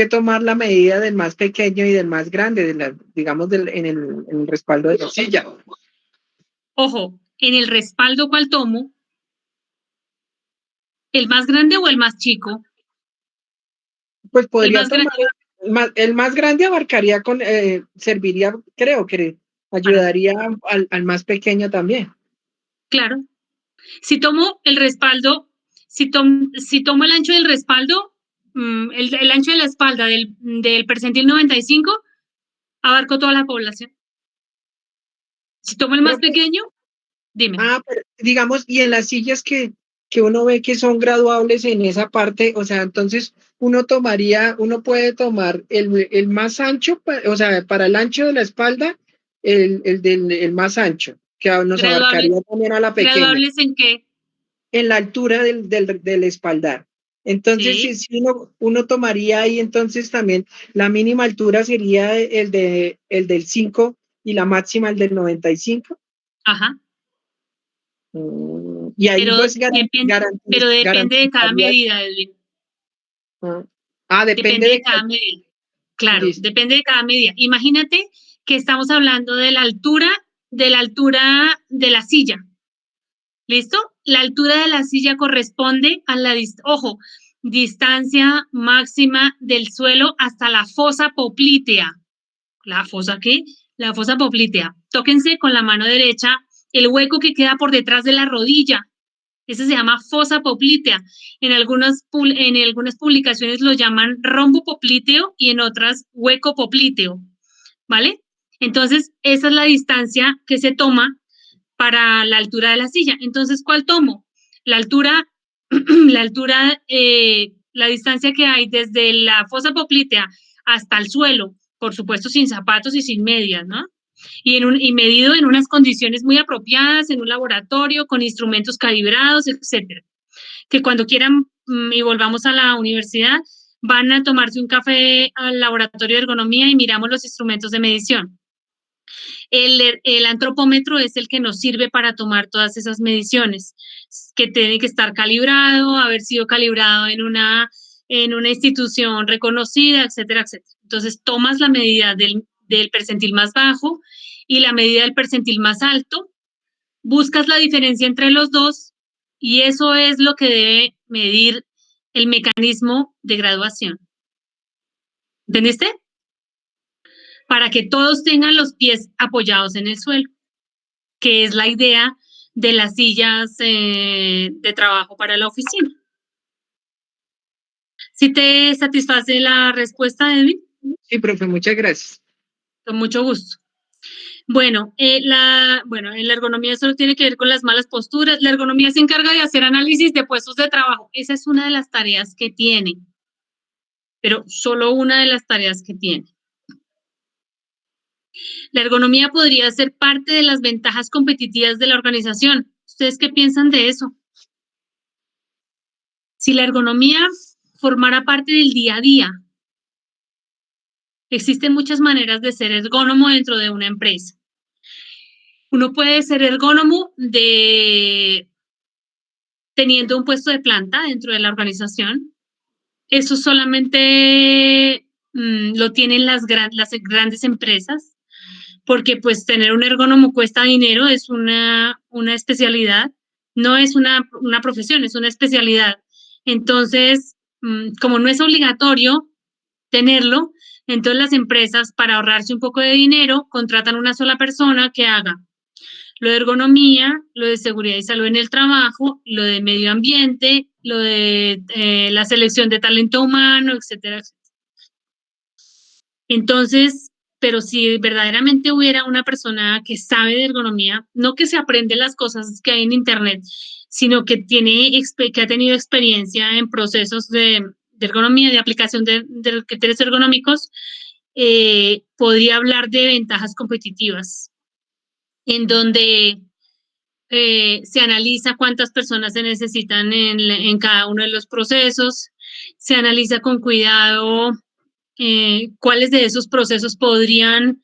tomar la medida del más pequeño y del más grande, digamos, en el respaldo de la silla. Ojo, en el respaldo, ¿cuál tomo? ¿El más grande o el más chico? Pues podría tomar el más grande abarcaría serviría, creo que ayudaría al más pequeño también. Claro. Si tomo el respaldo, si tomo el ancho del respaldo, el ancho de la espalda del percentil 95, abarco toda la población. Si tomo el más pequeño, dime. Pero, digamos, y en las sillas que uno ve que son graduables en esa parte, o sea, entonces uno puede tomar el más ancho, o sea, para el ancho de la espalda, el más ancho, que nos abarcaría también a la pequeña. ¿Graduables en qué? En la altura del espaldar. Entonces, Sí. si uno tomaría ahí, entonces también la mínima altura sería el del 5 y la máxima el del 95. Ajá. Y ahí pero pues depende de cada medida, Edwin. Depende de cada medida. Claro, depende de cada medida. Imagínate que estamos hablando de la altura de la silla. ¿Listo? La altura de la silla corresponde a distancia máxima del suelo hasta la fosa poplitea. ¿La fosa qué? La fosa poplitea. Tóquense con la mano derecha el hueco que queda por detrás de la rodilla. Ese se llama fosa poplitea. En algunas publicaciones lo llaman rombo popliteo y en otras hueco popliteo, ¿vale? Entonces, esa es la distancia que se toma para la altura de la silla. Entonces, ¿cuál tomo? La altura, la distancia que hay desde la fosa poplitea hasta el suelo, por supuesto sin zapatos y sin medias, ¿no? Y medido en unas condiciones muy apropiadas, en un laboratorio, con instrumentos calibrados, etcétera. Que cuando quieran y volvamos a la universidad, van a tomarse un café al laboratorio de ergonomía y miramos los instrumentos de medición. El antropómetro es el que nos sirve para tomar todas esas mediciones, que tiene que estar calibrado, haber sido calibrado en una institución reconocida, etcétera, etcétera. Entonces, tomas la medida del percentil más bajo y la medida del percentil más alto, buscas la diferencia entre los dos y eso es lo que debe medir el mecanismo de graduación. ¿Entendiste? Para que todos tengan los pies apoyados en el suelo, que es la idea de las sillas de trabajo para la oficina. ¿Sí te satisface la respuesta, Edwin? Sí, profe, muchas gracias. Con mucho gusto. Bueno, en la ergonomía solo tiene que ver con las malas posturas. La ergonomía se encarga de hacer análisis de puestos de trabajo. Esa es una de las tareas que tiene, pero solo una de las tareas que tiene. La ergonomía podría ser parte de las ventajas competitivas de la organización. ¿Ustedes qué piensan de eso? Si la ergonomía formara parte del día a día, existen muchas maneras de ser ergónomo dentro de una empresa. Uno puede ser ergónomo teniendo un puesto de planta dentro de la organización. Eso solamente lo tienen las grandes empresas, porque pues tener un ergónomo cuesta dinero, es una especialidad, no es una profesión, es una especialidad. Entonces, como no es obligatorio tenerlo, entonces las empresas, para ahorrarse un poco de dinero, contratan una sola persona que haga lo de ergonomía, lo de seguridad y salud en el trabajo, lo de medio ambiente, lo de la selección de talento humano, etcétera, etcétera. Entonces, pero si verdaderamente hubiera una persona que sabe de ergonomía, no que se aprende las cosas que hay en internet, sino que ha tenido experiencia en procesos de ergonomía, de aplicación de criterios ergonómicos, podría hablar de ventajas competitivas, en donde se analiza cuántas personas se necesitan en cada uno de los procesos, se analiza con cuidado cuáles de esos procesos podrían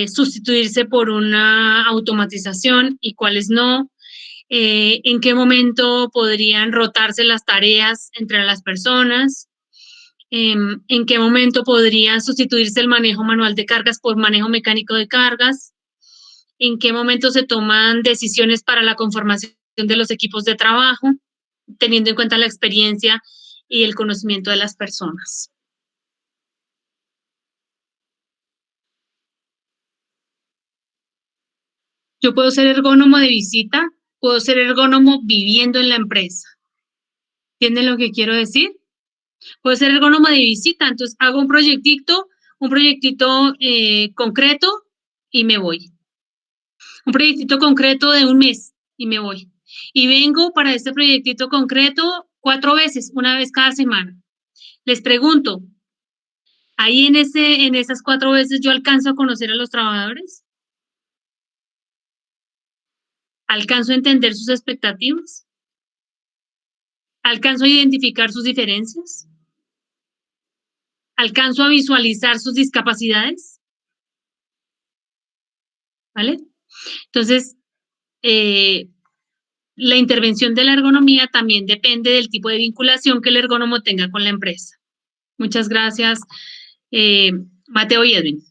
sustituirse por una automatización y cuáles no, en qué momento podrían rotarse las tareas entre las personas, en qué momento podría sustituirse el manejo manual de cargas por manejo mecánico de cargas, en qué momento se toman decisiones para la conformación de los equipos de trabajo, teniendo en cuenta la experiencia y el conocimiento de las personas. Yo puedo ser ergónomo de visita, puedo ser ergónomo viviendo en la empresa. ¿Entienden lo que quiero decir? Puedo ser ergónomo de visita, entonces hago un proyectito concreto y me voy. Un proyectito concreto de un mes y me voy. Y vengo para este proyectito concreto 4 veces, una vez cada semana. Les pregunto, ¿ahí en esas 4 veces yo alcanzo a conocer a los trabajadores? ¿Alcanzo a entender sus expectativas? ¿Alcanzo a identificar sus diferencias? ¿Alcanzo a visualizar sus discapacidades? ¿Vale? Entonces, la intervención de la ergonomía también depende del tipo de vinculación que el ergónomo tenga con la empresa. Muchas gracias, Mateo y Edwin.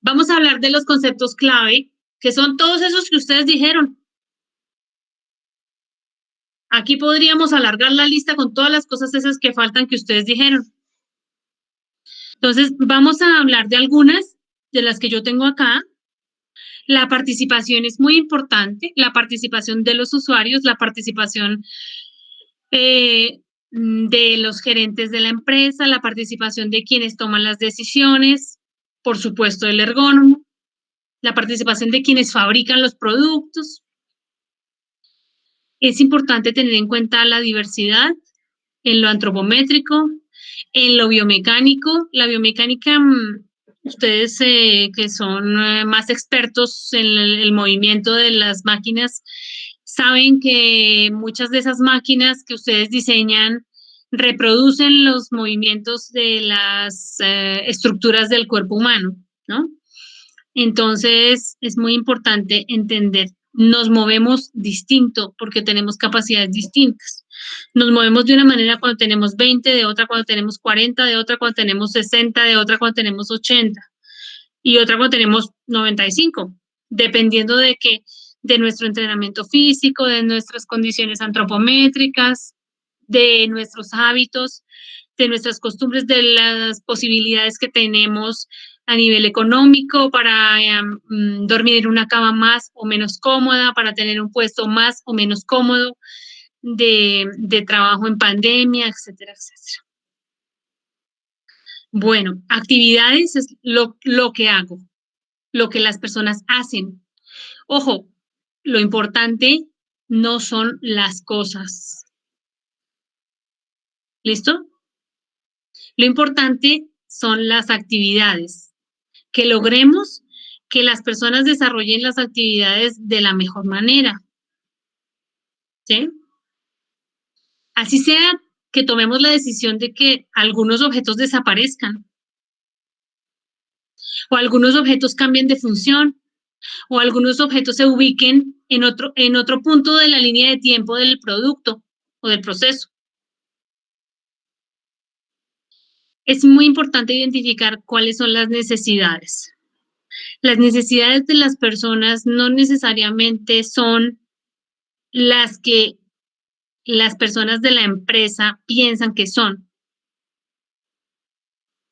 Vamos a hablar de los conceptos clave, que son todos esos que ustedes dijeron. Aquí podríamos alargar la lista con todas las cosas esas que faltan que ustedes dijeron. Entonces, vamos a hablar de algunas de las que yo tengo acá. La participación es muy importante, la participación de los usuarios, la participación de los gerentes de la empresa, la participación de quienes toman las decisiones, por supuesto el ergónomo, la participación de quienes fabrican los productos. Es importante tener en cuenta la diversidad en lo antropométrico, en lo biomecánico. La biomecánica, ustedes que son más expertos en el movimiento de las máquinas, saben que muchas de esas máquinas que ustedes diseñan reproducen los movimientos de las estructuras del cuerpo humano, ¿no? Entonces, es muy importante entender, nos movemos distinto porque tenemos capacidades distintas. Nos movemos de una manera cuando tenemos 20, de otra cuando tenemos 40, de otra cuando tenemos 60, de otra cuando tenemos 80 y otra cuando tenemos 95, dependiendo de nuestro entrenamiento físico, de nuestras condiciones antropométricas, de nuestros hábitos, de nuestras costumbres, de las posibilidades que tenemos a nivel económico para dormir en una cama más o menos cómoda, para tener un puesto más o menos cómodo de trabajo en pandemia, etcétera, etcétera. Bueno, actividades es lo que hago, lo que las personas hacen. Ojo, lo importante no son las cosas. ¿Listo? Lo importante son las actividades, que logremos que las personas desarrollen las actividades de la mejor manera. ¿Sí? Así sea que tomemos la decisión de que algunos objetos desaparezcan, o algunos objetos cambien de función, o algunos objetos se ubiquen en otro punto de la línea de tiempo del producto o del proceso. Es muy importante identificar cuáles son las necesidades. Las necesidades de las personas no necesariamente son las que las personas de la empresa piensan que son.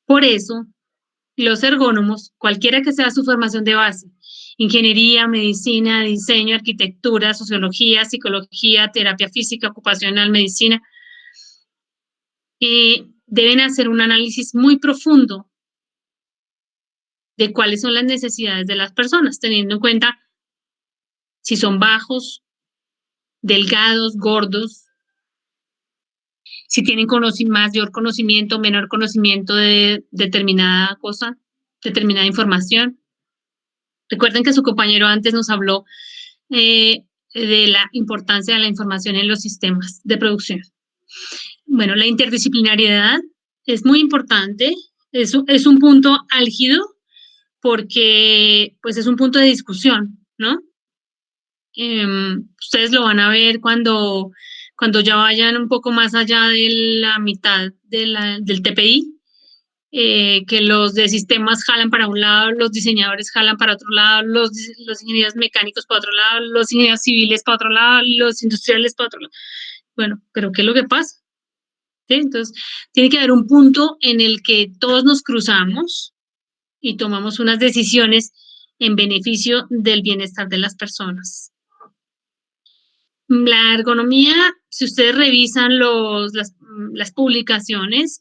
Por eso, los ergónomos, cualquiera que sea su formación de base, ingeniería, medicina, diseño, arquitectura, sociología, psicología, terapia física, ocupacional, medicina, deben hacer un análisis muy profundo de cuáles son las necesidades de las personas, teniendo en cuenta si son bajos, delgados, gordos, si tienen mayor conocimiento, menor conocimiento de determinada cosa, determinada información. Recuerden que su compañero antes nos habló de la importancia de la información en los sistemas de producción. Bueno, la interdisciplinariedad es muy importante, es un punto álgido porque pues es un punto de discusión, ¿no? Ustedes lo van a ver cuando ya vayan un poco más allá de la mitad del TPI, que los de sistemas jalan para un lado, los diseñadores jalan para otro lado, los ingenieros mecánicos para otro lado, los ingenieros civiles para otro lado, los industriales para otro lado. Bueno, pero ¿qué es lo que pasa? ¿Sí? Entonces, tiene que haber un punto en el que todos nos cruzamos y tomamos unas decisiones en beneficio del bienestar de las personas. La ergonomía, si ustedes revisan las publicaciones,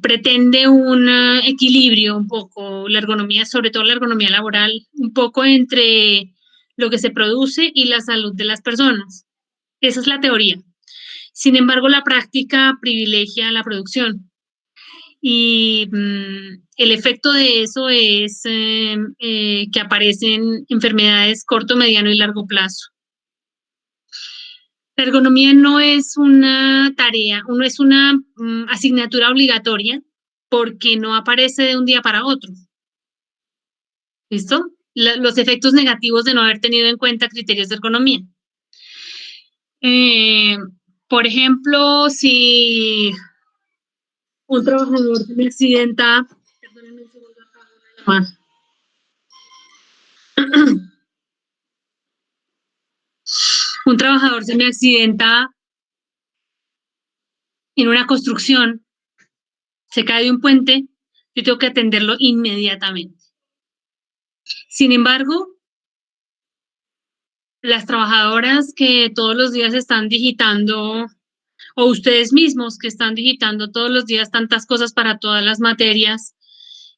pretende un equilibrio un poco, la ergonomía, sobre todo la ergonomía laboral, un poco entre lo que se produce y la salud de las personas. Esa es la teoría. Sin embargo, la práctica privilegia la producción. Y el efecto de eso es que aparecen enfermedades corto, mediano y largo plazo. La ergonomía no es una tarea, no es una asignatura obligatoria porque no aparece de un día para otro. ¿Listo? Los efectos negativos de no haber tenido en cuenta criterios de ergonomía. Por ejemplo, si un trabajador se me accidenta, perdónenme un segundo, acá un trabajador se me accidenta en una construcción, se cae de un puente yo tengo que atenderlo inmediatamente. Sin embargo, las trabajadoras que todos los días están digitando, o ustedes mismos que están digitando todos los días tantas cosas para todas las materias,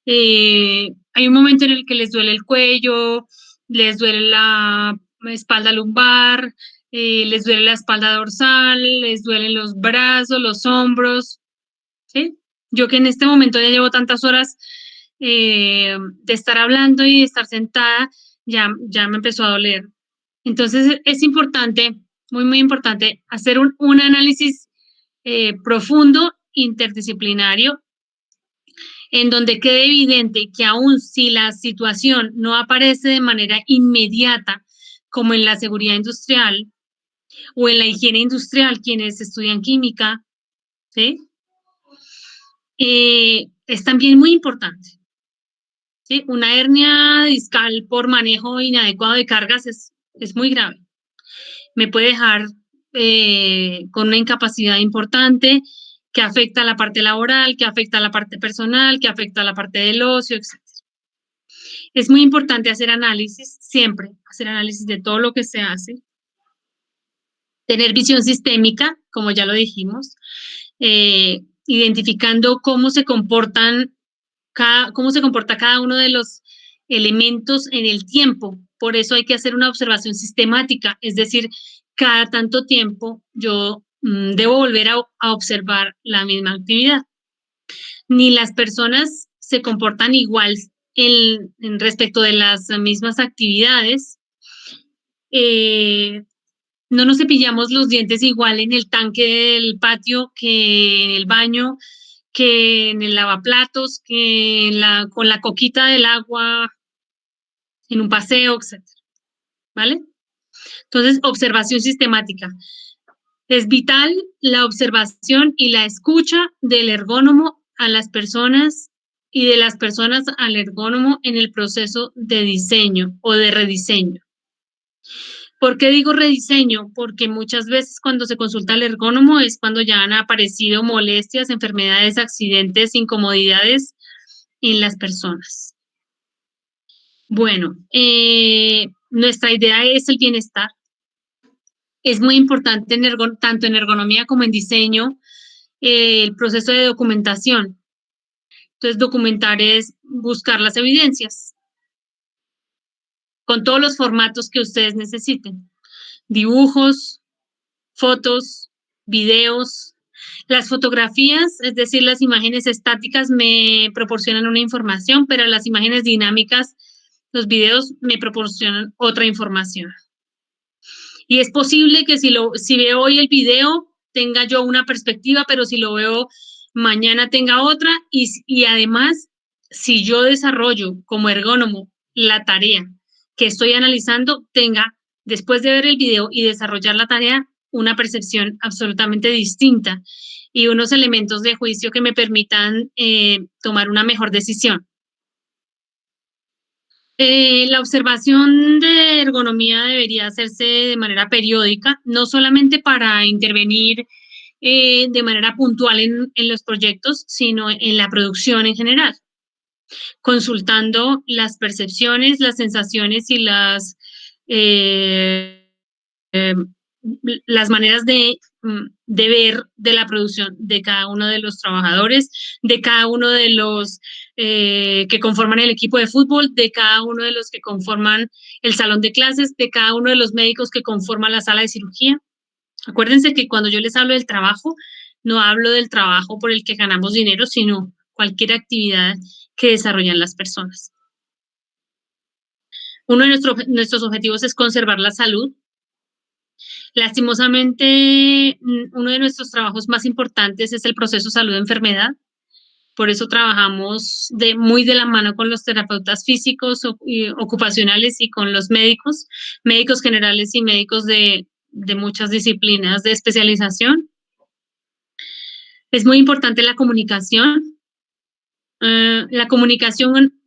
hay un momento en el que les duele el cuello, les duele la espalda lumbar, les duele la espalda dorsal, les duelen los brazos, los hombros, ¿sí? Yo que en este momento ya llevo tantas horas de estar hablando y de estar sentada, ya me empezó a doler. Entonces es importante, muy importante, hacer un análisis profundo, interdisciplinario, en donde quede evidente que aun si la situación no aparece de manera inmediata, como en la seguridad industrial o en la higiene industrial, quienes estudian química, ¿sí? Es también muy importante, ¿sí? Una hernia discal por manejo inadecuado de cargas es muy grave. Me puede dejar con una incapacidad importante que afecta a la parte laboral, que afecta a la parte personal, que afecta a la parte del ocio, etc. Es muy importante hacer análisis, siempre hacer análisis de todo lo que se hace, tener visión sistémica, como ya lo dijimos, identificando cómo se comporta cada uno de los elementos en el tiempo. Por eso hay que hacer una observación sistemática, es decir, cada tanto tiempo yo debo volver a observar la misma actividad. Ni las personas se comportan igual en respecto de las mismas actividades. No nos cepillamos los dientes igual en el tanque del patio que en el baño, que en el lavaplatos, que con la coquita del agua, en un paseo, etc. ¿Vale? Entonces, observación sistemática. Es vital la observación y la escucha del ergónomo a las personas y de las personas al ergónomo en el proceso de diseño o de rediseño. ¿Por qué digo rediseño? Porque muchas veces cuando se consulta al ergónomo es cuando ya han aparecido molestias, enfermedades, accidentes, incomodidades en las personas. Bueno, nuestra idea es el bienestar. Es muy importante tanto en ergonomía como en diseño el proceso de documentación. Entonces, documentar es buscar las evidencias con todos los formatos que ustedes necesiten. Dibujos, fotos, videos. Las fotografías, es decir, las imágenes estáticas me proporcionan una información, pero las imágenes dinámicas, los videos me proporcionan otra información. Y es posible que si veo hoy el video tenga yo una perspectiva, pero si lo veo mañana tenga otra. Y además, si yo desarrollo como ergónomo la tarea que estoy analizando, tenga, después de ver el video y desarrollar la tarea, una percepción absolutamente distinta y unos elementos de juicio que me permitan tomar una mejor decisión. La observación de ergonomía debería hacerse de manera periódica, no solamente para intervenir de manera puntual en los proyectos, sino en la producción en general, consultando las percepciones, las sensaciones y las maneras de ver de la producción de cada uno de los trabajadores, de cada uno de los que conforman el equipo de fútbol, de cada uno de los que conforman el salón de clases, de cada uno de los médicos que conforman la sala de cirugía. Acuérdense que cuando yo les hablo del trabajo, no hablo del trabajo por el que ganamos dinero, sino cualquier actividad que desarrollan las personas. Uno de nuestros objetivos es conservar la salud. Lastimosamente, uno de nuestros trabajos más importantes es el proceso salud-enfermedad. Por eso trabajamos muy de la mano con los terapeutas físicos, ocupacionales y con los médicos generales y médicos de muchas disciplinas de especialización. Es muy importante la comunicación. La comunicación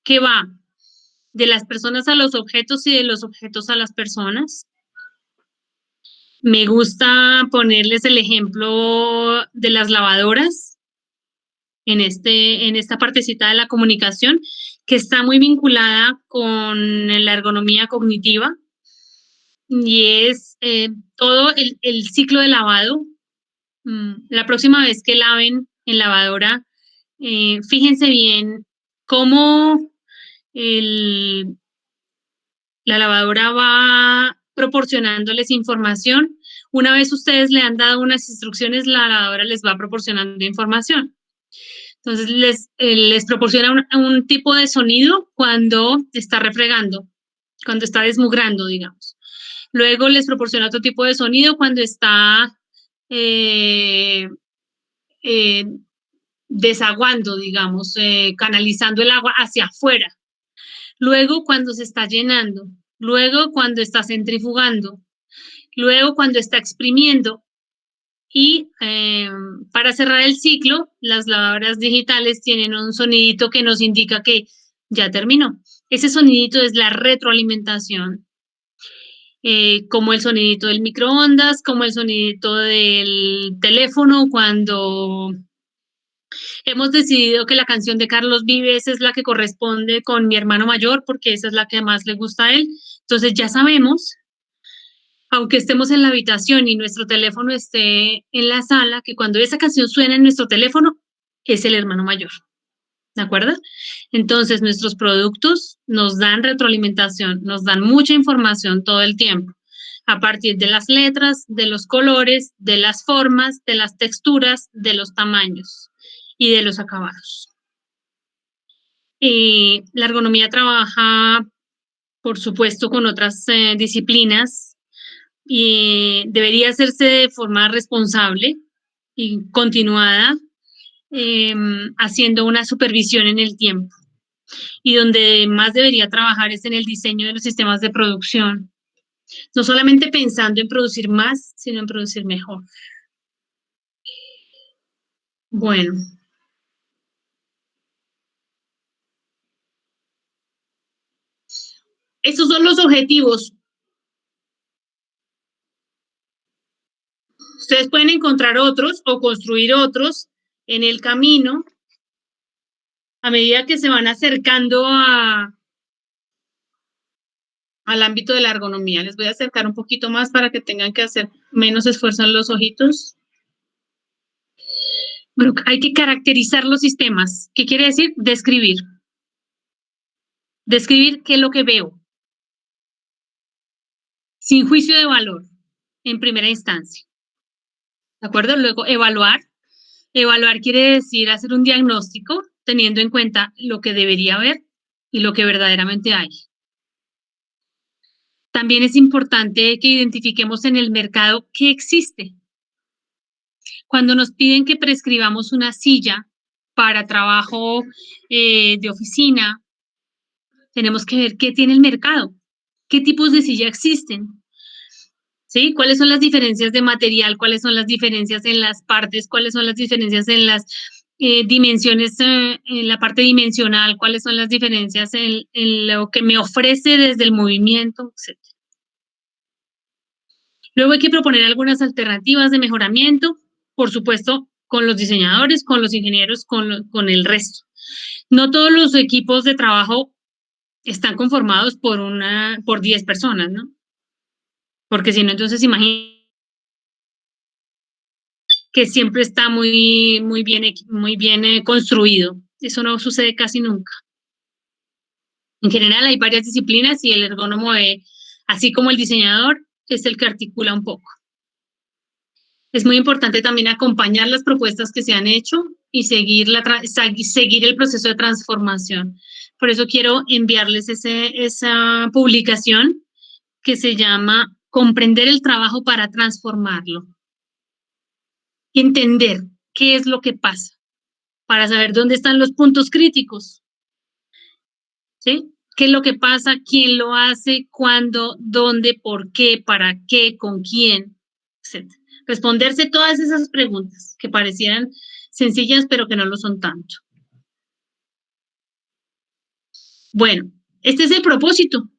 que va de las personas a los objetos y de los objetos a las personas. Me gusta ponerles el ejemplo de las lavadoras. en esta partecita de la comunicación, que está muy vinculada con la ergonomía cognitiva, y es todo el ciclo de lavado. La próxima vez que laven en lavadora, fíjense bien cómo la lavadora va proporcionándoles información. Una vez ustedes le han dado unas instrucciones, la lavadora les va proporcionando información. Entonces les proporciona un tipo de sonido cuando está refregando, cuando está desmugrando, digamos. Luego les proporciona otro tipo de sonido cuando está desaguando, digamos, canalizando el agua hacia afuera. Luego cuando se está llenando. Luego cuando está centrifugando. Luego cuando está exprimiendo. Y para cerrar el ciclo, las lavadoras digitales tienen un sonidito que nos indica que ya terminó. Ese sonidito es la retroalimentación, como el sonidito del microondas, como el sonidito del teléfono cuando hemos decidido que la canción de Carlos Vives es la que corresponde con mi hermano mayor, porque esa es la que más le gusta a él. Entonces ya sabemos, aunque estemos en la habitación y nuestro teléfono esté en la sala, que cuando esa canción suena en nuestro teléfono, es el hermano mayor. ¿De acuerdo? Entonces, nuestros productos nos dan retroalimentación, nos dan mucha información todo el tiempo, a partir de las letras, de los colores, de las formas, de las texturas, de los tamaños y de los acabados. La ergonomía trabaja, por supuesto, con otras disciplinas, y debería hacerse de forma responsable y continuada, haciendo una supervisión en el tiempo. Y donde más debería trabajar es en el diseño de los sistemas de producción, no solamente pensando en producir más, sino en producir mejor. Bueno. Estos son los objetivos. Ustedes pueden encontrar otros o construir otros en el camino a medida que se van acercando al ámbito de la ergonomía. Les voy a acercar un poquito más para que tengan que hacer menos esfuerzo en los ojitos. Bueno, hay que caracterizar los sistemas. ¿Qué quiere decir? Describir. Describir qué es lo que veo. Sin juicio de valor, en primera instancia. ¿De acuerdo? Luego, evaluar. Evaluar quiere decir hacer un diagnóstico teniendo en cuenta lo que debería haber y lo que verdaderamente hay. También es importante que identifiquemos en el mercado qué existe. Cuando nos piden que prescribamos una silla para trabajo de oficina, tenemos que ver qué tiene el mercado, qué tipos de silla existen, ¿sí? ¿Cuáles son las diferencias de material? ¿Cuáles son las diferencias en las partes? ¿Cuáles son las diferencias en las dimensiones, en la parte dimensional? ¿Cuáles son las diferencias en lo que me ofrece desde el movimiento, etcétera? Luego hay que proponer algunas alternativas de mejoramiento, por supuesto, con los diseñadores, con los ingenieros, con el resto. No todos los equipos de trabajo están conformados por 10 personas, ¿no? Porque si no, entonces imagínense que siempre está muy bien construido. Eso no sucede casi nunca. En general hay varias disciplinas y el ergónomo, así como el diseñador, es el que articula un poco. Es muy importante también acompañar las propuestas que se han hecho y seguir el proceso de transformación. Por eso quiero enviarles esa publicación que se llama Comprender el trabajo para transformarlo. Entender qué es lo que pasa, para saber dónde están los puntos críticos. ¿Sí? ¿Qué es lo que pasa? ¿Quién lo hace? ¿Cuándo? ¿Dónde? ¿Por qué? ¿Para qué? ¿Con quién? Etcétera. Responderse todas esas preguntas que parecieran sencillas, pero que no lo son tanto. Bueno, este es el propósito.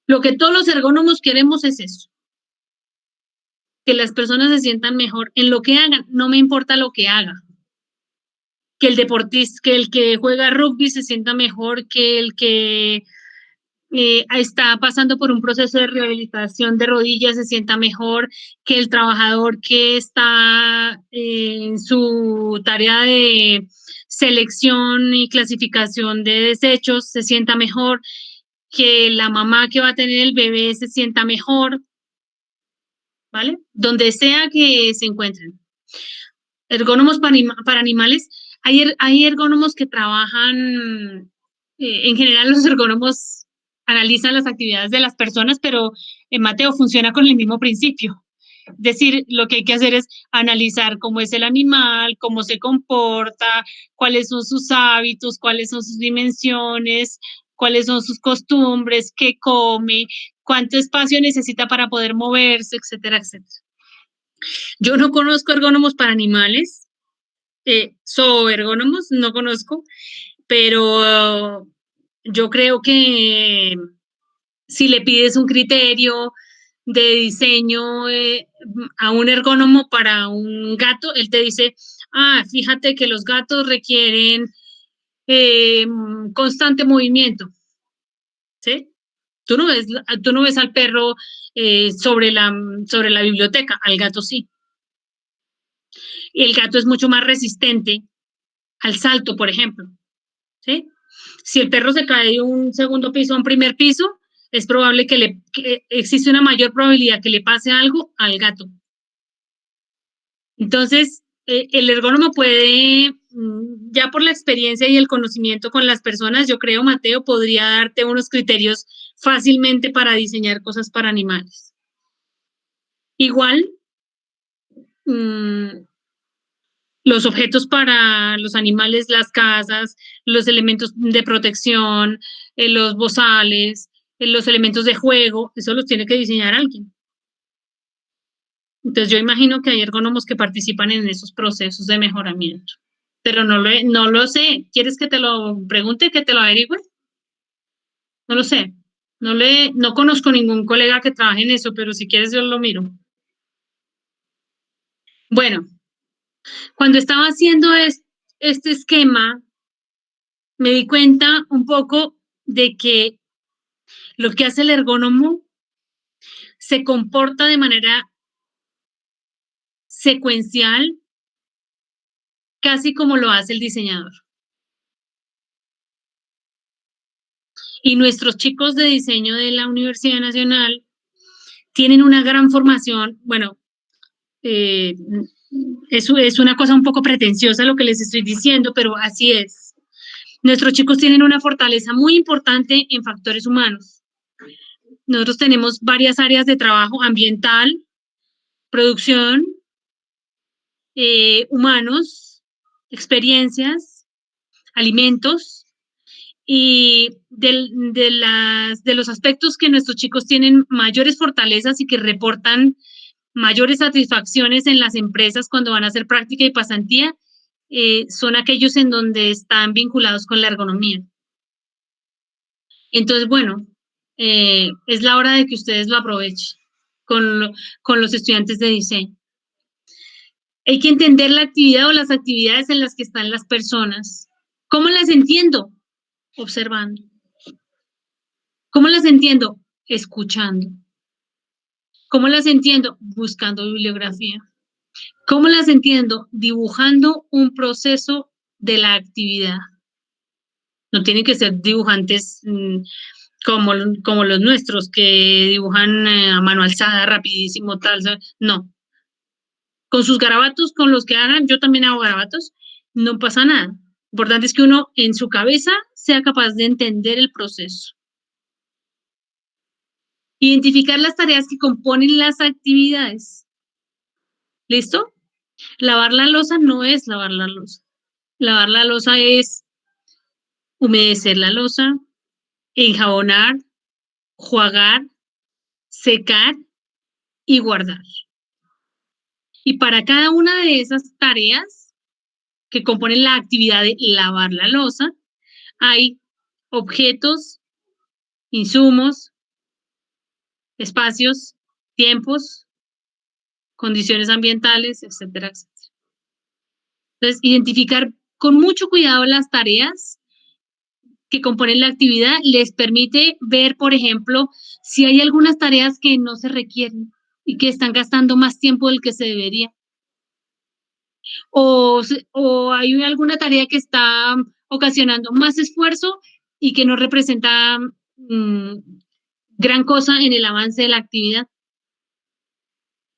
Lo que todos los ergónomos queremos es eso. Que las personas se sientan mejor en lo que hagan. No me importa lo que haga. que el deportista, que el que juega rugby se sienta mejor, que el que está pasando por un proceso de rehabilitación de rodillas se sienta mejor, que el trabajador que está en su tarea de selección y clasificación de desechos se sienta mejor, que la mamá que va a tener el bebé se sienta mejor, ¿vale? Donde sea que se encuentren. Ergónomos para animales, hay ergónomos que trabajan, en general los ergónomos analizan las actividades de las personas, pero Mateo funciona con el mismo principio. Es decir, lo que hay que hacer es analizar cómo es el animal, cómo se comporta, cuáles son sus hábitos, cuáles son sus dimensiones, cuáles son sus costumbres, qué come, cuánto espacio necesita para poder moverse, etcétera, etcétera. Yo no conozco ergónomos para animales, zooergónomos, no conozco, pero yo creo que si le pides un criterio de diseño a un ergónomo para un gato, él te dice, fíjate que los gatos requieren constante movimiento, ¿sí? Tú no ves al perro sobre la biblioteca, al gato sí. El gato es mucho más resistente al salto, por ejemplo, ¿sí? Si el perro se cae de un segundo piso a un primer piso, es probable que existe una mayor probabilidad que le pase algo al gato. Entonces, el ergónomo puede, ya por la experiencia y el conocimiento con las personas, yo creo, Mateo, podría darte unos criterios fácilmente para diseñar cosas para animales. Igual, los objetos para los animales, las casas, los elementos de protección, los bozales, los elementos de juego, eso los tiene que diseñar alguien. Entonces yo imagino que hay ergónomos que participan en esos procesos de mejoramiento, pero no lo sé. ¿Quieres que te lo pregunte, que te lo averigüe? No lo sé. No conozco ningún colega que trabaje en eso, pero si quieres yo lo miro. Bueno, cuando estaba haciendo este esquema, me di cuenta un poco de que lo que hace el ergónomo se comporta de manera secuencial, casi como lo hace el diseñador. Y nuestros chicos de diseño de la Universidad Nacional tienen una gran formación, bueno, eso es una cosa un poco pretenciosa lo que les estoy diciendo, pero así es. Nuestros chicos tienen una fortaleza muy importante en factores humanos. Nosotros tenemos varias áreas de trabajo: ambiental, producción, humanos, experiencias, alimentos, y de los aspectos que nuestros chicos tienen mayores fortalezas y que reportan mayores satisfacciones en las empresas cuando van a hacer práctica y pasantía, son aquellos en donde están vinculados con la ergonomía. Entonces, bueno, es la hora de que ustedes lo aprovechen con los estudiantes de diseño. Hay que entender la actividad o las actividades en las que están las personas. ¿Cómo las entiendo? Observando. ¿Cómo las entiendo? Escuchando. ¿Cómo las entiendo? Buscando bibliografía. ¿Cómo las entiendo? Dibujando un proceso de la actividad. No tienen que ser dibujantes como los nuestros, que dibujan a mano alzada, rapidísimo, tal. No. Con sus garabatos, con los que hagan, yo también hago garabatos, no pasa nada. Lo importante es que uno en su cabeza sea capaz de entender el proceso. Identificar las tareas que componen las actividades. ¿Listo? Lavar la loza no es lavar la loza. Lavar la loza es humedecer la loza, enjabonar, jugar, secar y guardar. Y para cada una de esas tareas que componen la actividad de lavar la loza, hay objetos, insumos, espacios, tiempos, condiciones ambientales, etcétera, etcétera. Entonces, identificar con mucho cuidado las tareas que componen la actividad, les permite ver, por ejemplo, si hay algunas tareas que no se requieren y que están gastando más tiempo del que se debería. O hay alguna tarea que está ocasionando más esfuerzo y que no representa gran cosa en el avance de la actividad.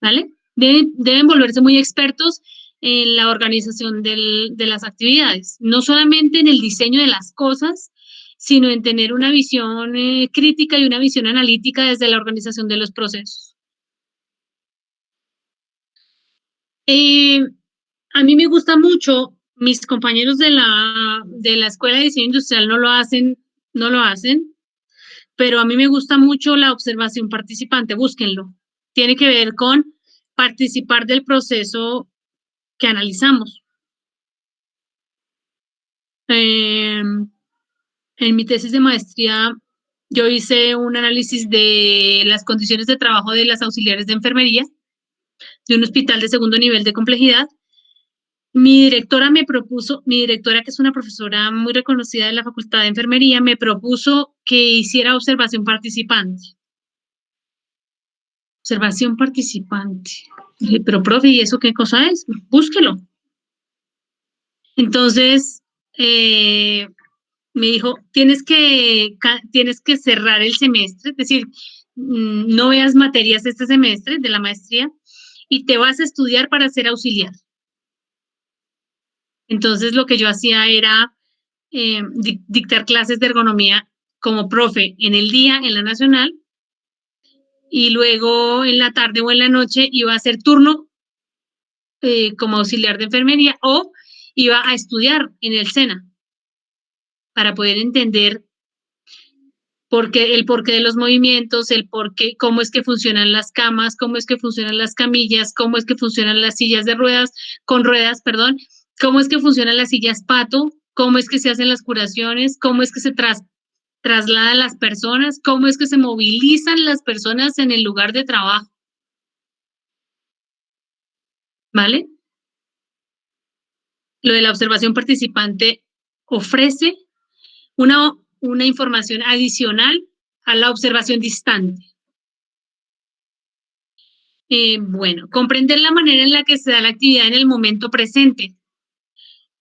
¿Vale? Deben volverse muy expertos en la organización de las actividades, no solamente en el diseño de las cosas, sino en tener una visión crítica y una visión analítica desde la organización de los procesos. A mí me gusta mucho, mis compañeros de la Escuela de Diseño Industrial no lo hacen, pero a mí me gusta mucho la observación participante, búsquenlo. Tiene que ver con participar del proceso que analizamos. En mi tesis de maestría, yo hice un análisis de las condiciones de trabajo de las auxiliares de enfermería de un hospital de segundo nivel de complejidad. Mi directora, que es una profesora muy reconocida de la Facultad de Enfermería, me propuso que hiciera observación participante. Observación participante. Dije, pero profe, ¿y eso qué cosa es? Búsquelo. Entonces, me dijo, tienes que cerrar el semestre, es decir, no veas materias este semestre de la maestría y te vas a estudiar para ser auxiliar. Entonces, lo que yo hacía era dictar clases de ergonomía como profe en el día, en la nacional, y luego en la tarde o en la noche iba a hacer turno como auxiliar de enfermería o iba a estudiar en el SENA para poder entender el porqué de los movimientos, cómo es que funcionan las camas, cómo es que funcionan las camillas, cómo es que funcionan las sillas con ruedas, cómo es que funcionan las sillas pato, cómo es que se hacen las curaciones, cómo es que se trasladan las personas, cómo es que se movilizan las personas en el lugar de trabajo. ¿Vale? Lo de la observación participante ofrece una información adicional a la observación distante. Bueno, comprender la manera en la que se da la actividad en el momento presente.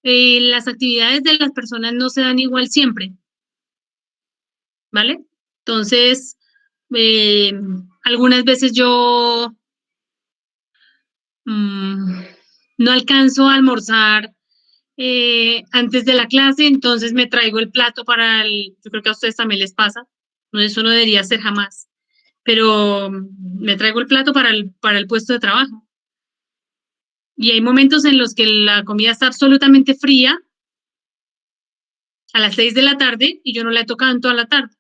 Las actividades de las personas no se dan igual siempre, ¿vale? Entonces, algunas veces yo no alcanzo a almorzar antes de la clase, entonces me traigo el plato yo creo que a ustedes también les pasa, no, eso no debería ser jamás, pero me traigo el plato para el puesto de trabajo. Y hay momentos en los que la comida está absolutamente fría a las 6 de la tarde y yo no la he tocado en toda la tarde.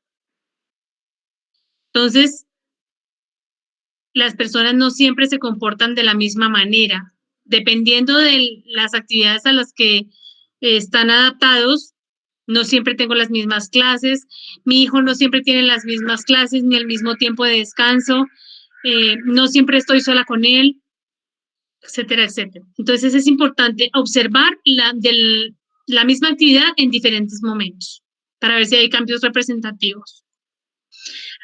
Entonces, las personas no siempre se comportan de la misma manera. Dependiendo de las actividades a las que están adaptados, no siempre tengo las mismas clases, mi hijo no siempre tiene las mismas clases ni el mismo tiempo de descanso, no siempre estoy sola con él, etcétera, etcétera. Entonces es importante observar la misma actividad en diferentes momentos para ver si hay cambios representativos.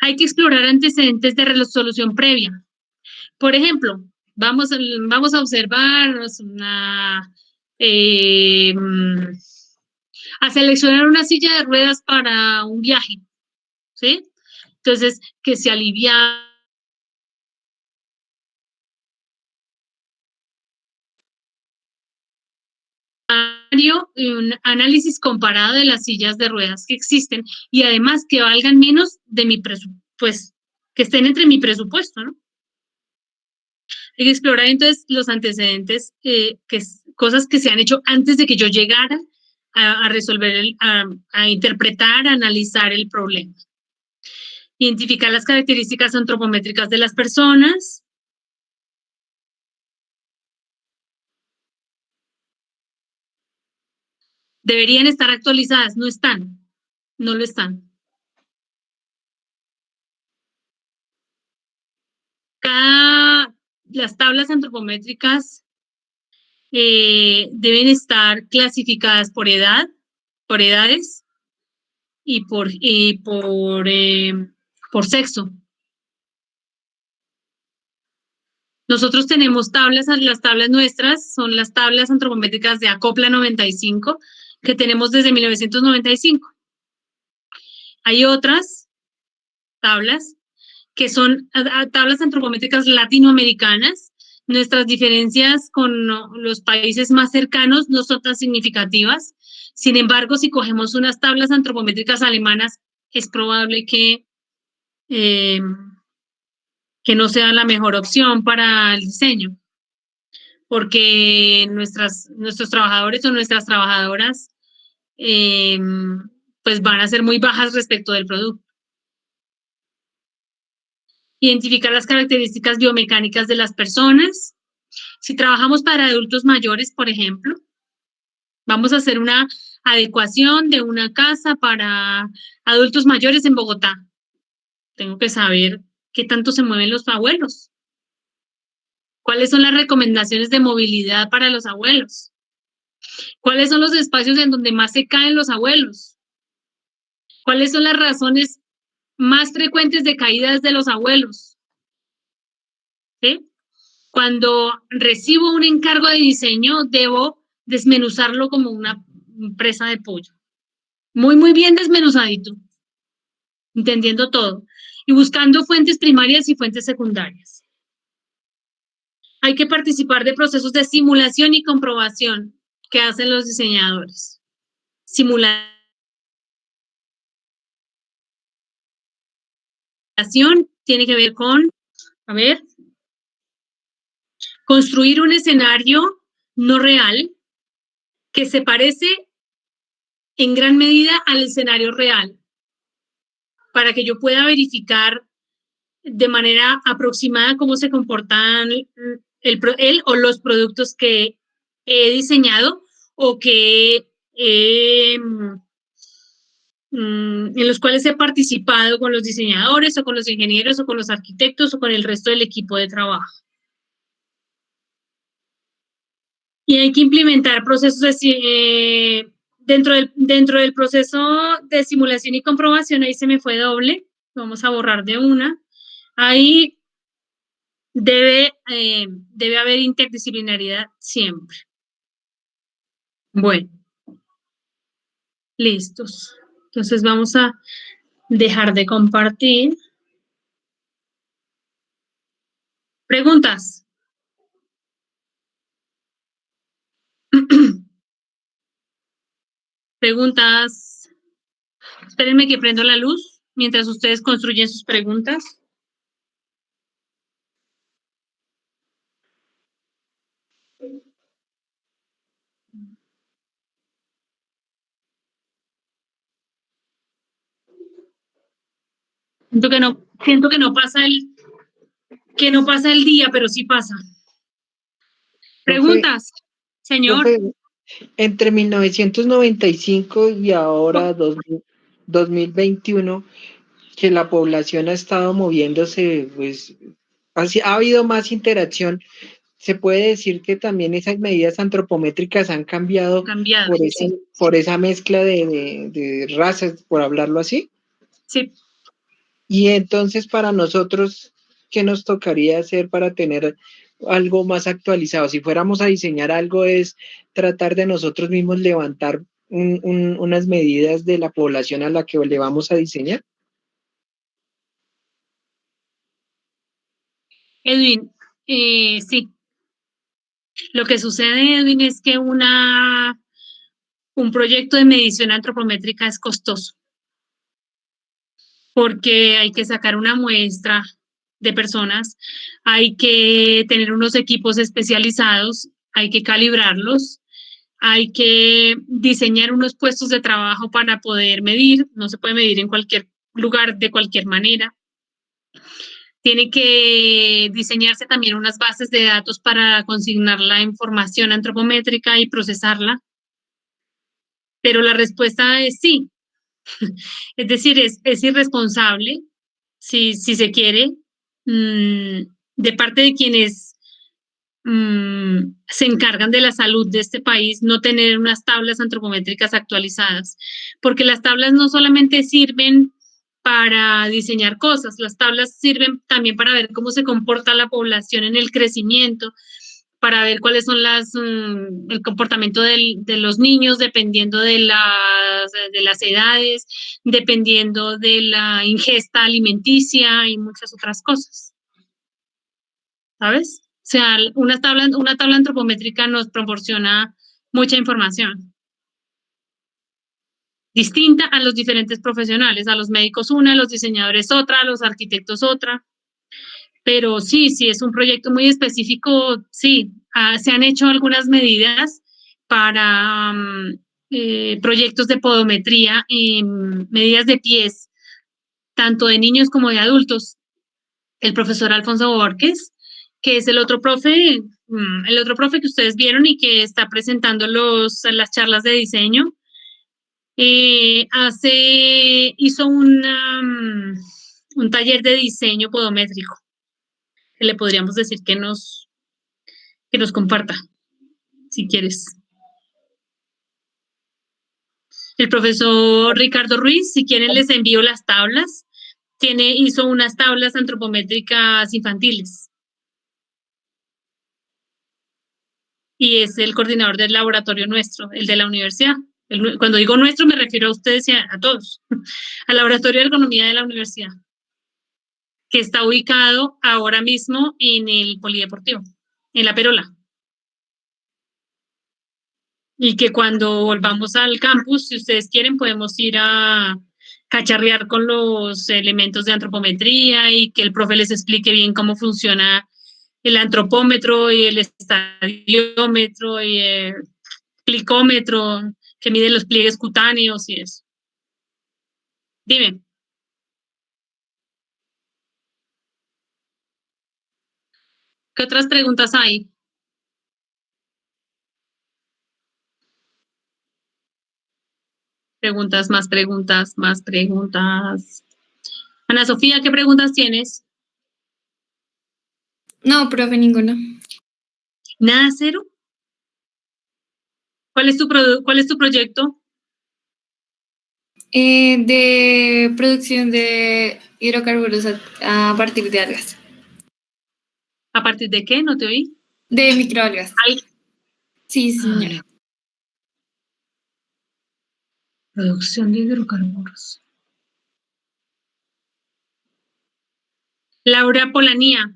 Hay que explorar antecedentes de resolución previa. Por ejemplo, vamos a observar a seleccionar una silla de ruedas para un viaje, ¿sí? Entonces, que se alivia un análisis comparado de las sillas de ruedas que existen y además que valgan menos de mi presupuesto, pues que estén entre mi presupuesto, ¿no? Hay que explorar entonces los antecedentes, cosas que se han hecho antes de que yo llegara a resolver, a interpretar, a analizar el problema. Identificar las características antropométricas de las personas. Deberían estar actualizadas, no están, no lo están. Las tablas antropométricas deben estar clasificadas por edad, por edades y por sexo. Nosotros tenemos tablas, las tablas nuestras son las tablas antropométricas de Acopla 95 que tenemos desde 1995. Hay otras tablas que son tablas antropométricas latinoamericanas. Nuestras diferencias con los países más cercanos no son tan significativas. Sin embargo, si cogemos unas tablas antropométricas alemanas, es probable que no sea la mejor opción para el diseño, porque nuestros trabajadores o nuestras trabajadoras pues van a ser muy bajas respecto del producto. Identificar las características biomecánicas de las personas. Si trabajamos para adultos mayores, por ejemplo, vamos a hacer una adecuación de una casa para adultos mayores en Bogotá. Tengo que saber qué tanto se mueven los abuelos. ¿Cuáles son las recomendaciones de movilidad para los abuelos? ¿Cuáles son los espacios en donde más se caen los abuelos? ¿Cuáles son las razones más frecuentes de caídas de los abuelos? ¿Sí? Cuando recibo un encargo de diseño, debo desmenuzarlo como una presa de pollo. Muy, muy bien desmenuzadito, entendiendo todo. Y buscando fuentes primarias y fuentes secundarias. Hay que participar de procesos de simulación y comprobación que hacen los diseñadores. Simulación tiene que ver con, construir un escenario no real que se parece en gran medida al escenario real, para que yo pueda verificar de manera aproximada cómo se comportan él o los productos que he diseñado o que en los cuales he participado con los diseñadores o con los ingenieros o con los arquitectos o con el resto del equipo de trabajo. Y hay que implementar procesos dentro del proceso de simulación y comprobación. Ahí se me fue doble, vamos a borrar de una. Ahí debe haber interdisciplinaridad siempre. Bueno, listos. Entonces vamos a dejar de compartir. ¿Preguntas? ¿Preguntas? Espérenme que prendo la luz mientras ustedes construyen sus preguntas. Siento que no pasa el día, pero sí pasa. ¿Preguntas, señor? Profe, entre 1995 y ahora 2021, que la población ha estado moviéndose, pues ha habido más interacción. ¿Se puede decir que también esas medidas antropométricas han cambiado por esa mezcla de razas, por hablarlo así? Sí. Y entonces para nosotros, ¿qué nos tocaría hacer para tener algo más actualizado? Si fuéramos a diseñar algo, es tratar de nosotros mismos levantar unas medidas de la población a la que le vamos a diseñar. Edwin, sí. Lo que sucede, Edwin, es que un proyecto de medición antropométrica es costoso, porque hay que sacar una muestra de personas, hay que tener unos equipos especializados, hay que calibrarlos, hay que diseñar unos puestos de trabajo para poder medir, no se puede medir en cualquier lugar de cualquier manera. Tiene que diseñarse también unas bases de datos para consignar la información antropométrica y procesarla. Pero la respuesta es sí. Es decir, es irresponsable, si se quiere, de parte de quienes se encargan de la salud de este país no tener unas tablas antropométricas actualizadas, porque las tablas no solamente sirven para diseñar cosas, las tablas sirven también para ver cómo se comporta la población en el crecimiento, para ver cuáles son el comportamiento de los niños dependiendo de las edades, dependiendo de la ingesta alimenticia y muchas otras cosas. ¿Sabes? O sea, una tabla antropométrica nos proporciona mucha información. Distinta a los diferentes profesionales, a los médicos una, a los diseñadores otra, a los arquitectos otra. Pero sí, es un proyecto muy específico, sí. Se han hecho algunas medidas para proyectos de podometría, medidas de pies, tanto de niños como de adultos. El profesor Alfonso Borges, que es el otro profe que ustedes vieron y que está presentando las charlas de diseño, hizo un taller de diseño podométrico, que le podríamos decir que nos comparta, si quieres. El profesor Ricardo Ruiz, si quieren les envío las tablas. Hizo unas tablas antropométricas infantiles. Y es el coordinador del laboratorio nuestro, el de la universidad. Cuando digo nuestro me refiero a ustedes y a todos, al laboratorio de ergonomía de la universidad, que está ubicado ahora mismo en el Polideportivo, en La Perola. Y que cuando volvamos al campus, si ustedes quieren, podemos ir a cacharrear con los elementos de antropometría y que el profe les explique bien cómo funciona el antropómetro y el estadiómetro y el plicómetro, que mide los pliegues cutáneos y eso. Dime. ¿Qué otras preguntas hay? Preguntas, más preguntas, más preguntas. Ana Sofía, ¿qué preguntas tienes? No, profe, ninguna. ¿Nada, cero? ¿Cuál es tu proyecto? De producción de hidrocarburos a partir de algas. ¿A partir de qué? ¿No te oí? De microalgas. Sí, señora. Producción de hidrocarburos. Laura Polanía,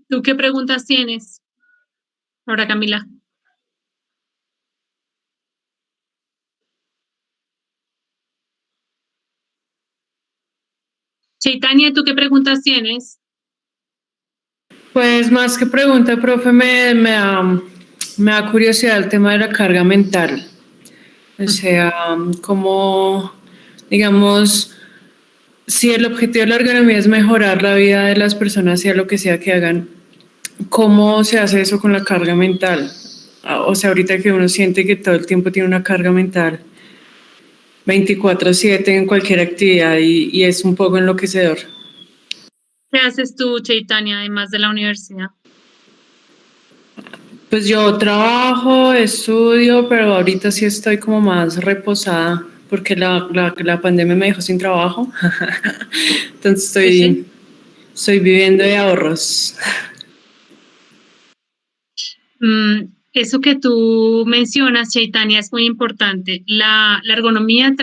¿tú qué preguntas tienes? Laura Camila. Chaitania, ¿tú qué preguntas tienes? Pues más que pregunta, profe, me da curiosidad el tema de la carga mental. O sea, como, digamos, si el objetivo de la ergonomía es mejorar la vida de las personas, sea lo que sea que hagan, ¿cómo se hace eso con la carga mental? O sea, ahorita que uno siente que todo el tiempo tiene una carga mental 24/7 en cualquier actividad y es un poco enloquecedor. ¿Qué haces tú, Chaitanya, además de la universidad? Pues yo trabajo, estudio, pero ahorita sí estoy como más reposada porque la pandemia me dejó sin trabajo. Entonces estoy viviendo de ahorros. Eso que tú mencionas, Chaitanya, es muy importante. La ergonomía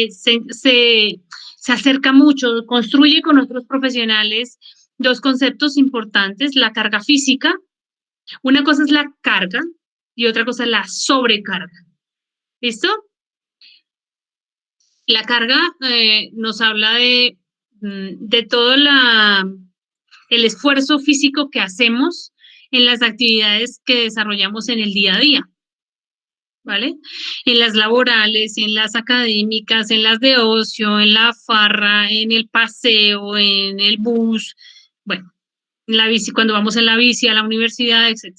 se acerca mucho, construye con otros profesionales dos conceptos importantes, la carga física. Una cosa es la carga y otra cosa es la sobrecarga. ¿Listo? La carga nos habla de todo el esfuerzo físico que hacemos en las actividades que desarrollamos en el día a día, ¿vale? En las laborales, en las académicas, en las de ocio, en la farra, en el paseo, en el bus, bueno, en la bici, cuando vamos en la bici a la universidad, etc.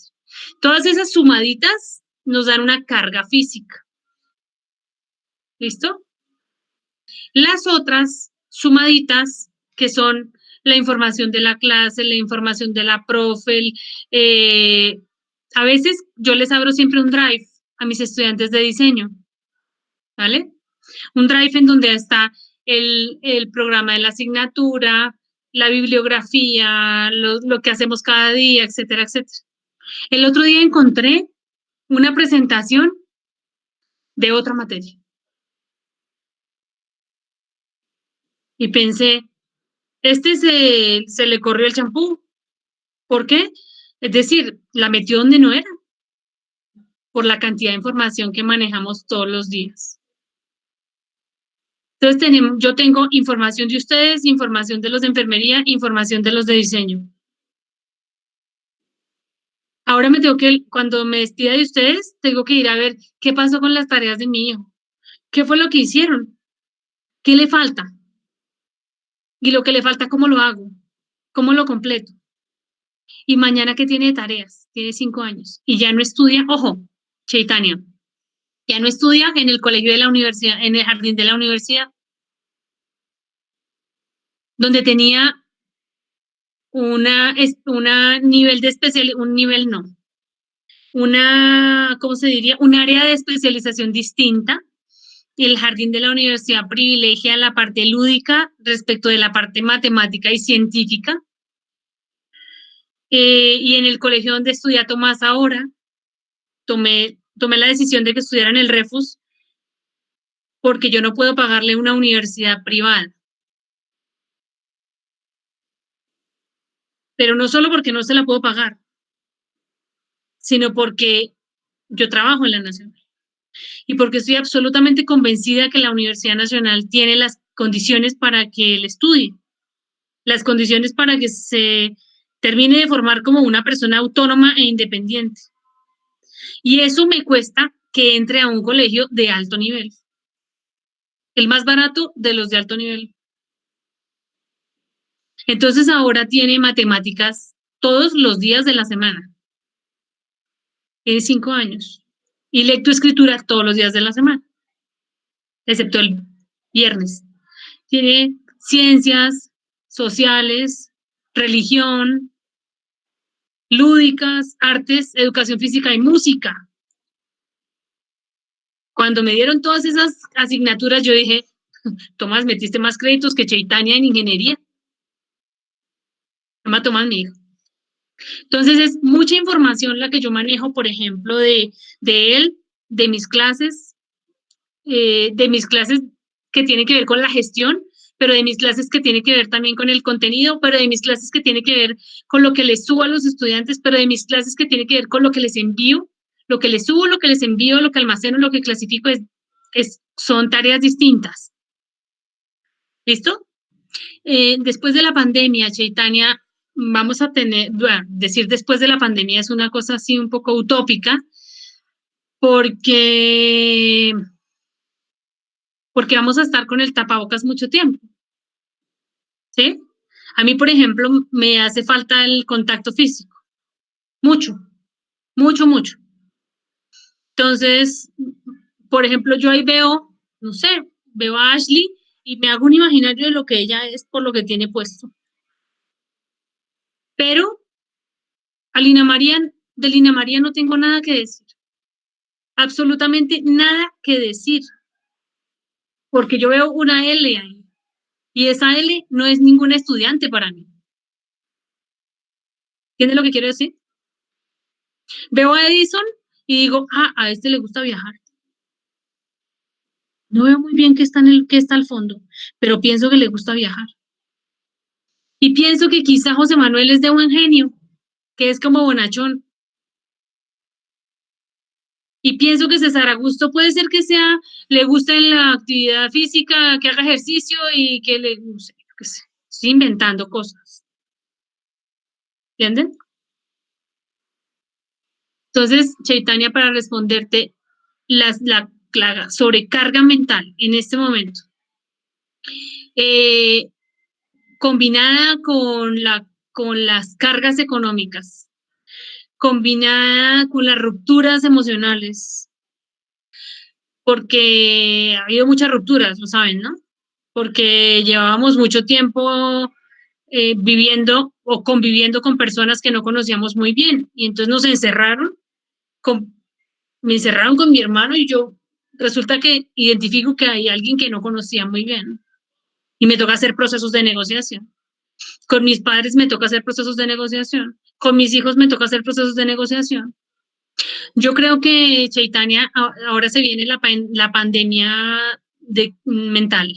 Todas esas sumaditas nos dan una carga física. ¿Listo? Las otras sumaditas, que son la información de la clase, la información de la profe. A veces yo les abro siempre un drive a mis estudiantes de diseño, ¿vale? Un drive en donde está el programa de la asignatura, la bibliografía, lo que hacemos cada día, etcétera, etcétera. El otro día encontré una presentación de otra materia. Y pensé, se le corrió el champú. ¿Por qué? Es decir, la metió donde no era, por la cantidad de información que manejamos todos los días. Entonces, yo tengo información de ustedes, información de los de enfermería, información de los de diseño. Ahora cuando me despida de ustedes, tengo que ir a ver qué pasó con las tareas de mi hijo. ¿Qué fue lo que hicieron? ¿Qué le falta? Y lo que le falta, ¿cómo lo hago? ¿Cómo lo completo? Y mañana, ¿qué tiene de tareas? Tiene 5 años. Y ya no estudia, ojo, Chaitanya, ya no estudia en el colegio de la universidad, en el jardín de la universidad, donde tenía nivel de un nivel no, ¿cómo se diría? Un área de especialización distinta. El jardín de la universidad privilegia la parte lúdica respecto de la parte matemática y científica. Y en el colegio donde estudia Tomás ahora, tomé la decisión de que estudiara en el Refus porque yo no puedo pagarle una universidad privada. Pero no solo porque no se la puedo pagar, sino porque yo trabajo en la Nacional y porque estoy absolutamente convencida que la Universidad Nacional tiene las condiciones para que él estudie, las condiciones para que se termine de formar como una persona autónoma e independiente. Y eso me cuesta que entre a un colegio de alto nivel, el más barato de los de alto nivel. Entonces ahora tiene matemáticas todos los días de la semana. Tiene 5 años. Y lectoescritura todos los días de la semana, excepto el viernes. Tiene ciencias sociales, religión, lúdicas, artes, educación física y música. Cuando me dieron todas esas asignaturas, yo dije, Tomás, metiste más créditos que Chaitanya en ingeniería. Tomás, mi hijo. Entonces es mucha información la que yo manejo, por ejemplo, de él, de mis clases que tienen que ver con la gestión, pero de mis clases que tienen que ver también con el contenido, pero de mis clases que tienen que ver con lo que les subo a los estudiantes, pero de mis clases que tienen que ver con lo que les envío, lo que les subo, lo que les envío, lo que almaceno, lo que clasifico, son tareas distintas. ¿Listo? Después de la pandemia, Chaitanya, vamos a tener, bueno, decir después de la pandemia es una cosa así un poco utópica, porque vamos a estar con el tapabocas mucho tiempo, ¿sí? A mí, por ejemplo, me hace falta el contacto físico, mucho, mucho, mucho. Entonces, por ejemplo, yo ahí veo, no sé, veo a Ashley y me hago un imaginario de lo que ella es por lo que tiene puesto. Pero de Lina María no tengo nada que decir, absolutamente nada que decir, porque yo veo una L ahí. Y esa L no es ninguna estudiante para mí. ¿Entiendes lo que quiero decir? Veo a Edison y digo, a este le gusta viajar. No veo muy bien qué está al fondo, pero pienso que le gusta viajar. Y pienso que quizá José Manuel es de buen genio, que es como bonachón. Y pienso que César Augusto puede ser que le guste la actividad física, que haga ejercicio y que no sé, yo qué sé, estoy inventando cosas. ¿Entienden? Entonces, Chaitanya, para responderte la sobrecarga mental en este momento, combinada con las cargas económicas, combinada con las rupturas emocionales, porque ha habido muchas rupturas, lo saben, ¿no? Porque llevábamos mucho tiempo viviendo o conviviendo con personas que no conocíamos muy bien. Y entonces nos encerraron, me encerraron con mi hermano y yo resulta que identifico que hay alguien que no conocía muy bien. Y me toca hacer procesos de negociación. Con mis padres me toca hacer procesos de negociación. Con mis hijos me toca hacer procesos de negociación. Yo creo que, Chaitanya, ahora se viene la pandemia mental.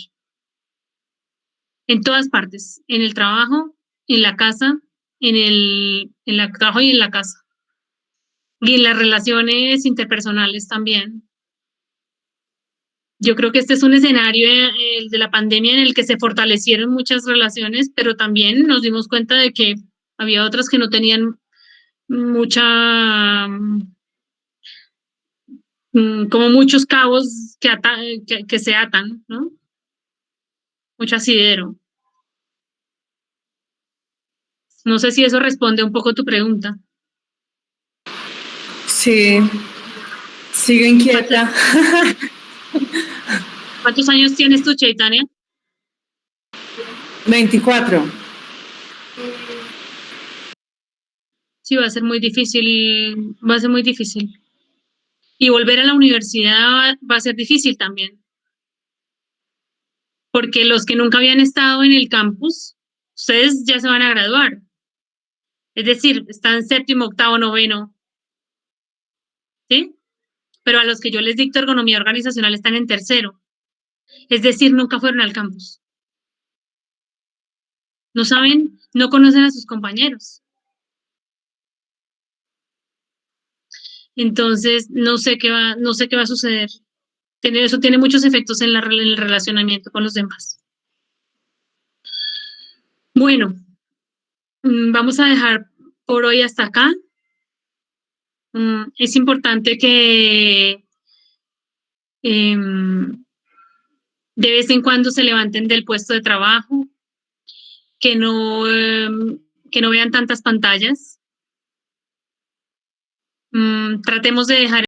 En todas partes, en el trabajo, en la casa, en el trabajo y en la casa. Y en las relaciones interpersonales también. Yo creo que este es un escenario el de la pandemia en el que se fortalecieron muchas relaciones, pero también nos dimos cuenta de que había otras que no tenían como muchos cabos que se atan, ¿no? Mucho asidero. No sé si eso responde un poco a tu pregunta. Sí, sigo inquieta. ¿Cuántos años tienes tú, Chaitanya? 24. Sí, va a ser muy difícil, va a ser muy difícil. Y volver a la universidad va a ser difícil también. Porque los que nunca habían estado en el campus, ustedes ya se van a graduar. Es decir, están séptimo, octavo, noveno. ¿Sí? Pero a los que yo les dicto ergonomía organizacional están en tercero. Es decir, nunca fueron al campus. No saben, no conocen a sus compañeros. Entonces, no sé qué va a suceder. Eso tiene muchos efectos en el relacionamiento con los demás. Bueno, vamos a dejar por hoy hasta acá. Es importante que de vez en cuando se levanten del puesto de trabajo, que no vean tantas pantallas. Tratemos de dejar